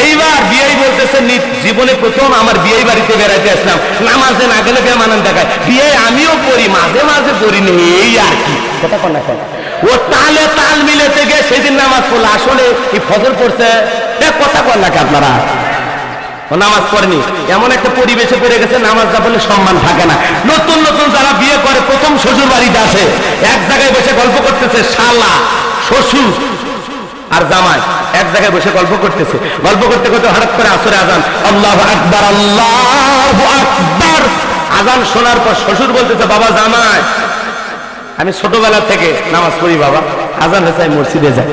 এইবার বিয়ে বলতেছে জীবনে প্রথম আমার বিয়ে বাড়িতে বেড়াইতে আসলাম, নামাজে না গেলে বেমানান দেখায়। বিয়ে আমিও পড়ি, মাঝে মাঝে পড়ি নি, এই আর কি। কথা বল না কেন? ও তালে তাল মিলেতে গিয়ে সেদিন নামাজ পড়লো, আসলে এই ফজর পড়ছে। কথা বল না কে? আপনারা নামাজ পড়েনি, এমন একটা পরিবেশে পড়ে গেছে, নামাজ না পড়লে সম্মান থাকে না। নতুন নতুন যারা বিয়ে করে প্রথম শ্বশুর বাড়িতে আসে, এক জায়গায় বসে গল্প করতেছে, শালা শ্বশুর আর জামাই এক জায়গায় বসে গল্প করতেছে। গল্প করতে করতে হঠাৎ করে আসরে আজান, আল্লাহু আকবার, আল্লাহু আকবার। আজান শোনার পর শ্বশুর বলতেছে, বাবা জামাই আমি ছোটবেলা থেকে নামাজ পড়ি বাবা, আজান হয়েছে মসজিদে যাই।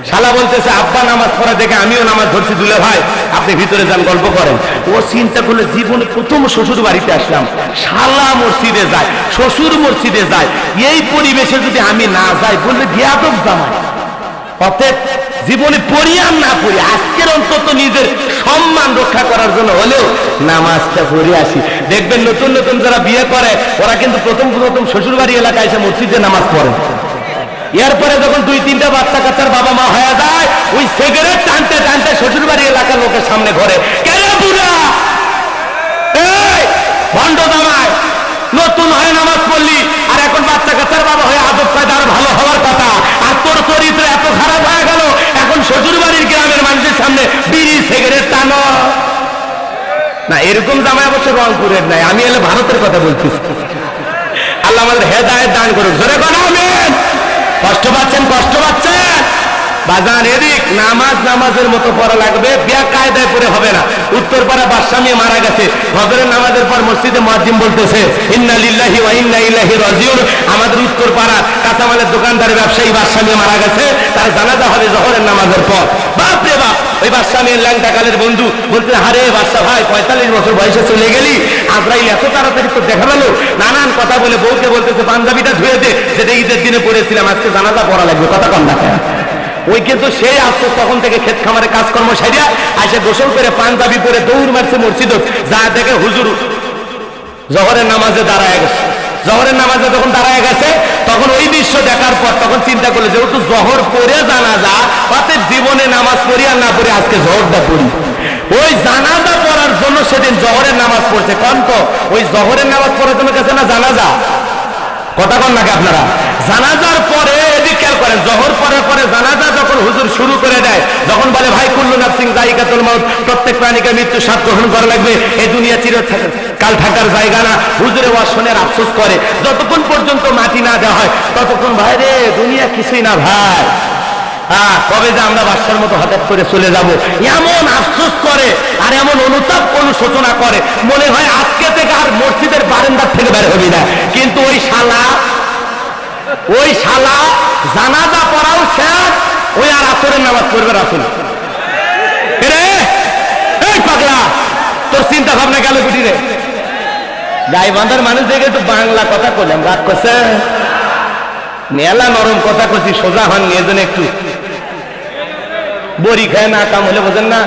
শালা বলতেছে, আব্বা নামাজ পড়া দেখে আমিও নামাজ ধরছি, দুলে ভাই আপনি ভিতরে যান গল্প করেন। ও চিন্তা করলে জীবনে প্রথম শ্বশুর বাড়িতে আসলাম, শালা মসজিদে যায়, শ্বশুর মসজিদে যায়, এই পরিবেশে যদি আমি না যাই বললে বেয়াদব জামাই। অতএব জীবনে পড়ি আর না পড়ি, আজকের অন্তত নিজের সম্মান রক্ষা করার জন্য হলেও নামাজটা পড়ে আসি। দেখবেন নতুন নতুন যারা বিয়ে করে ওরা কিন্তু প্রথম শ্বশুর বাড়ি এলাকায় এসে মসজিদে নামাজ পড়ে। এরপরে যখন 2-3টা বাচ্চা কাচ্চার বাবা মা হয়ে যায়, ওই সিগারেট টানতে টানতে শ্বশুর বাড়ি এলাকার লোকের সামনে ঘরে, কেন বুড়া এই ভণ্ড জামাই নতুন হয়ে নামাজ পড়লি আর এখন বাচ্চা কাচ্চার বাবা হয়ে আদব কায়দা আর ভালো হওয়ার কথা, আর তোর চরিত্র এত খারাপ হয়ে গেল, এখন শ্বশুর বাড়ির গ্রামের মানুষের সামনে বিড়ি সিগারেট টানো না। এরকম জামাই অবশ্য রংপুরের নাই, আমি এলে ভারতের কথা বলছি। আল্লাহ আমাদের হেদায়েত দান করুক, জোরে বলো আমিন। কষ্ট পাচ্ছেন, কষ্ট পাচ্ছেন বাজান? এদিক নামাজ নামাজের মতো পড়া লাগবে, বেকায়দায় পড়ে হবে না। উত্তরপাড়া বাদশা মিয়া মারা গেছে, ফজরের নামাজের পর মসজিদে মুয়াজ্জিন বলতেছে ইন্না লিল্লাহি ওয়া ইন্না ইলাইহি রাজিউন। আমাদের উত্তরপাড়া কাঁচামালের দোকানদার ব্যবসায়ী বাদশা মিয়া মারা গেছে, তার জানাজা হবে জোহরের নামাজের পর। বাপ রে বাপ, ওই বাদশা মিয়ার ল্যাংটা কালের বন্ধু বলতে, আরে বাদশা ভাই 45 বছর বয়সে চলে গেলি, আজরাইল এত তাড়াতাড়ি তো দেখা গেল। নানান কথা বলে বউকে বলতেছে পাঞ্জাবিটা ধুয়ে দে, যেটা ঈদের দিনে পড়েছিলাম, আজকে জানাজা পড়া লাগবে। কথা কম না কেন? ওই কিন্তু সেই আফসোস তখন থেকে ক্ষেত খামারে কাজকর্ম সারিয়া আসে গোসল করে পাঞ্জাবি পরে দৌড় মারছে মসজিদ, যা দেখে হুজুর জোহরের নামাজে দাঁড়ায় গেছে। জোহরের নামাজে যখন দাঁড়ায় গেছে তখন ওই দৃশ্য দেখার পর তখন চিন্তা করলো, যেহেতু জোহর পড়ে জানাজা, অতএব জীবনে নামাজ পড়ি আর না পড়ি আজকে জোহরটা পড়ি। ওই জানাজা পড়ার জন্য সেদিন জোহরের নামাজ পড়ছে। কন্ত ওই জোহরের নামাজ পড়ার জন্য গেছে না জানাজা? কথা কন নাকি আপনারা? জানাজার পরে এদিক খেয়াল করেন, জোহর পড়ার পরে জানাজা যখন হুজুর শুরু করে দেয়, যখন বলে ভাই কুল্লু নাফসিন যায়িকাতুল মাউত, প্রত্যেক প্রাণীকে মৃত্যু স্বাদ গ্রহণ করা লাগবে, এই দুনিয়া চিরকাল থাকার জায়গা না। হুজুরে ওয়াশনের আফসোস করে, যতক্ষণ পর্যন্ত মাটি না দেওয়া হয় ততক্ষণ ভাই রে দুনিয়া কিছুই না ভাই, কবে যে আমরা বাদশার মতো হঠাৎ করে চলে যাব, এমন আফসোস করে আর এমন অনুতাপ অনুশোচনা করে, মনে হয় আজকে থেকে আর মসজিদের বারান্দার থেকে বের হবি না। কিন্তু ওই শালা জানাজা পড়াও শেষ, ওই আর আসরের নামাজ পড়বে রাসূল। এই পাগলা, তোর চিন্তা ভাবনা গেল কুটি রে? গাইবান্ধার মানুষ দেখে তো বাংলা কথা বললাম, রাগ করছে, মেলা নরম কথা করছি, সোজা হন নিয়ে একটু বড়ি খায় না কাম হলে বোঝেন না।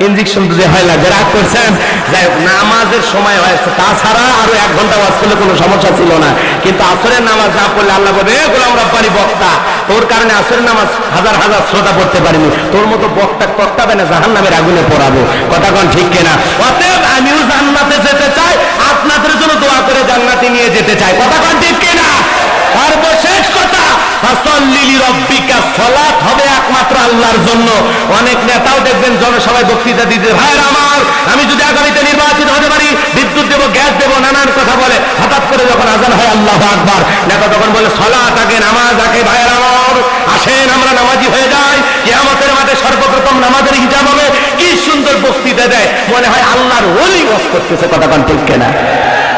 ইনজেকশন দিতে হয় লাগবে, রাগ করছেন? যাই হোক, নামাজের সময় হয়েছে, তাছাড়া আরো 1 ঘন্টা ওয়াজ করলে কোনো সমস্যা ছিল না, কিন্তু আসরের নামাজ না পড়লে আল্লাহ বলবে, গোলাম রব্বানি বক্তা, তোর কারণে আসরের নামাজ হাজার হাজার শ্রোতা পড়তে পারিনি, তোর মতো বক্তা টক্কাবে না, জাহান্নামের আগুনে পড়াবো। কথা কোন ঠিক কিনা? অতএব আমিও জান্নাতে যেতে চাই, আপনাদের জন্য দোয়া করে জান্নাতে নিয়ে যেতে চাই। কথা কোন ঠিক কিনা? সর্বশেষ কথা, ফাসাল্লি লিরাব্বিকা, সালাত হবে একমাত্র আল্লাহর জন্য। অনেক নেতাও দেখবেন জনসভায় বক্তৃতা দিতে, ভাইরা আমার, আমি যদি আগামীতে নির্বাচিত হতে পারি, বিদ্যুৎ দেবো, গ্যাস দেবো, নানান কথা বলে। হঠাৎ করে যখন আজান হয় আল্লাহু আকবার, নেতা তখন বলে সালাত আগে, নামাজ আগে। ভাইরা আমার, আসেন আমরা নামাজি হয়ে যাই, কিয়ামতের মাঠে সর্বপ্রথম নামাজের হিসাব হবে। কি সুন্দর বক্তৃতা দেয়, মনে হয় আল্লাহর ওলি ওয়াজ করতেছে। কথা কোন ঠিক কিনা?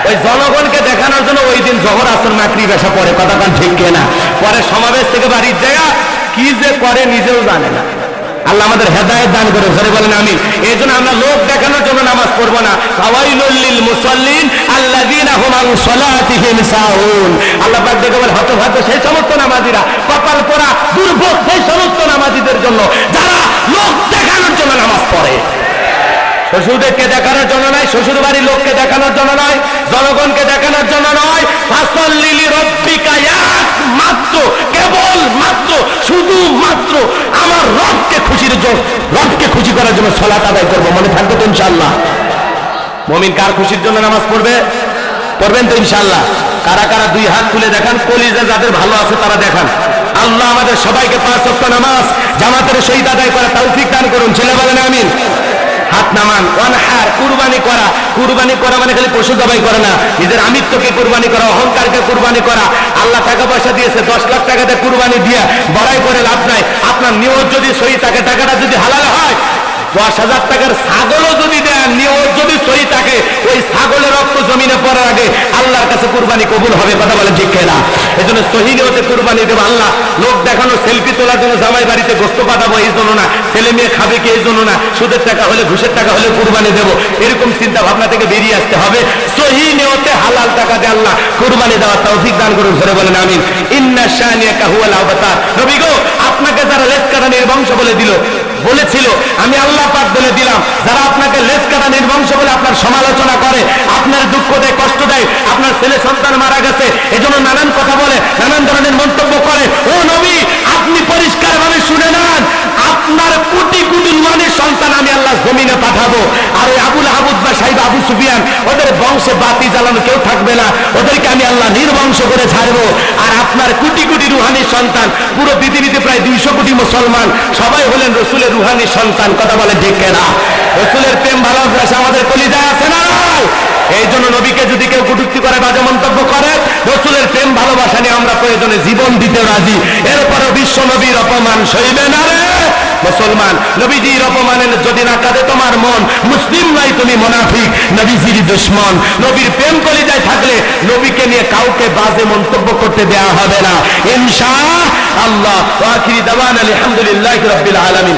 ওই জনগণকে দেখানোর জন্য ওই দিন জোহর আসর মাগরিব এসা পড়ে। কথা কোন ঠিক কিনা? পরে সমাবেশ থেকে বাড়ির জায়গা কি যে করে নিজেও জানে না। আল্লাহ আমাদের হেদায়েত দান করে, জোরে বলেন আমিন। এই জন্য আমরা লোক দেখানোর জন্য নামাজ পড়বো না। ফাওয়াইলুল লিল মুসাল্লিন আল্লাযীনা হুম আন সালাতিহিম সাহুন। আল্লাহ পাক দেখে বলে, হতভাগ্য সেই সমস্ত নামাজীরা, কপাল পোড়া, দুর্ভোগ সেই সমস্ত নামাজীদের জন্য যারা লোক দেখানোর জন্য নামাজ পড়ে। শ্বশুরদেরকে দেখানোর জন্য নয়, শ্বশুর বাড়ির লোককে দেখানোর জন্য নয়, জনগণকে দেখানোর জন্য নয়। ফাসাল্লি লিরাব্বিকা, একমাত্র, কেবল মাত্র, শুধুমাত্র আমার রবকে খুশি করার জন্য সালাত আদায় করবো। মনে থাকবে তো ইনশাআল্লাহ? মুমিন কার খুশির জন্য নামাজ পড়বে? পড়বেন তো ইনশাআল্লাহ? কারা কারা 2 হাত তুলে দেখান, কলিজা যাদের ভালো আছে তারা দেখান। আল্লাহ আমাদের সবাইকে 5 ওয়াক্ত নামাজ জামাতের সহিত আদায় করা তৌফিক দান করুন। ছেলে বলেন আমিন। হাত নামান। ওয়ানহার, কুরবানি করা। কুরবানি করা মানে খালি পশু জবাই করা না, নিজের আমিত্বকে কুরবানি করা, অহংকারকে কুরবানি করা। আল্লাহ টাকা পয়সা দিয়েছে, 10 লাখ টাকাতে কুরবানি দিয়ে বড়াই করে লাভ নাই। আপনার নিয়ত যদি সহি থাকে, টাকাটা যদি হালাল হয়, 10,000 টাকার ছাগলও যদি দেন, নিয়ত যদি সহি থাকে, ওই ছাগলের রক্ত জমিনে পড়ার আগে আল্লাহর কাছে কুরবানি কবুল হবে। কথা বলেন ঠিক কিনা? এজন্য সহি নিয়তে কুরবানি দেব। আল্লাহ লোক দেখানো, সেলফি তোলার জন্য জামাই বাড়িতে গোস্ত পাঠাবো এই জন্য না, ছেলে মেয়ে খাবে কি এই জন্য না, সুদের টাকা হলে ঘুষের টাকা হলে কুরবানি দেব, এরকম চিন্তা ভাবনা থেকে বেরিয়ে আসতে হবে। সহি নিয়তে হালাল টাকা দিয়ে আল্লাহ কুরবানি দেওয়ার তৌফিক দান করুন। ধরে বলেন আমিন। ইন্না শানিয়াকা হুয়াল আবতার। নবী গো, আপনাকে যারা লেজ কাটা নির্বংশ বলেছিল, আমি আল্লাহ পাক বলে দিলাম, যারা আপনাকে লেজ কাটা নির্বংশ বলে আপনার সমালোচনা করে, আপনার দুঃখ দেয়, কষ্ট দেয়, আপনার ছেলে সন্তান মারা গেছে এজন্য নানান কথা বলে, নানান ধরনের মন্তব্য করে, ও নবী, আপনি পরিষ্কারভাবে শুনে নেন, আপনার কোটি কোটি মানের সন্তান আমি আল্লাহ জমিনে পাঠাবো। আর ওই আবুল আহাব বা সাহিব আবু সুফিয়ান, ওদের বংশে বাতি জ্বালানো কেউ থাকবে না, ওদেরকে আমি আল্লাহ নির্বংশ করে ছাড়বো। আর আপনার কোটি কোটি রুহানি সন্তান, পুরো পৃথিবীতে প্রায় 200 কোটি মুসলমান, সবাই হলেন রসুলের রুহানি সন্তান। কথা বলে ঠিক কিনা? রসুলের প্রেম ভালোবাসা আমাদের কলিজায় আছে না? এই জন্য নবীকে যদি কেউ কটূক্তি করে, বাজে মন্তব্য করে, রসুলের প্রেম ভালোবাসা নিয়ে আমরা প্রয়োজনে জীবন দিতে রাজি। এরপরে বিশ্ব নবীর অপমান সইবে না রে মুসলমান। নবীজির অপমানে যদি না কাঁদে তোমার মন, মুসলিম নাই তুমি মুনাফিক, নবীজির দুশমন। নবীর প্রেম কলিজায় থাকলে নবীকে নিয়ে কাউকে বাজে মন্তব্য করতে দেয়া হবে না ইনশাআল্লাহ। ওয়া আখিরি দাওয়ানা আলহামদুলিল্লাহি রাব্বিল আলামিন।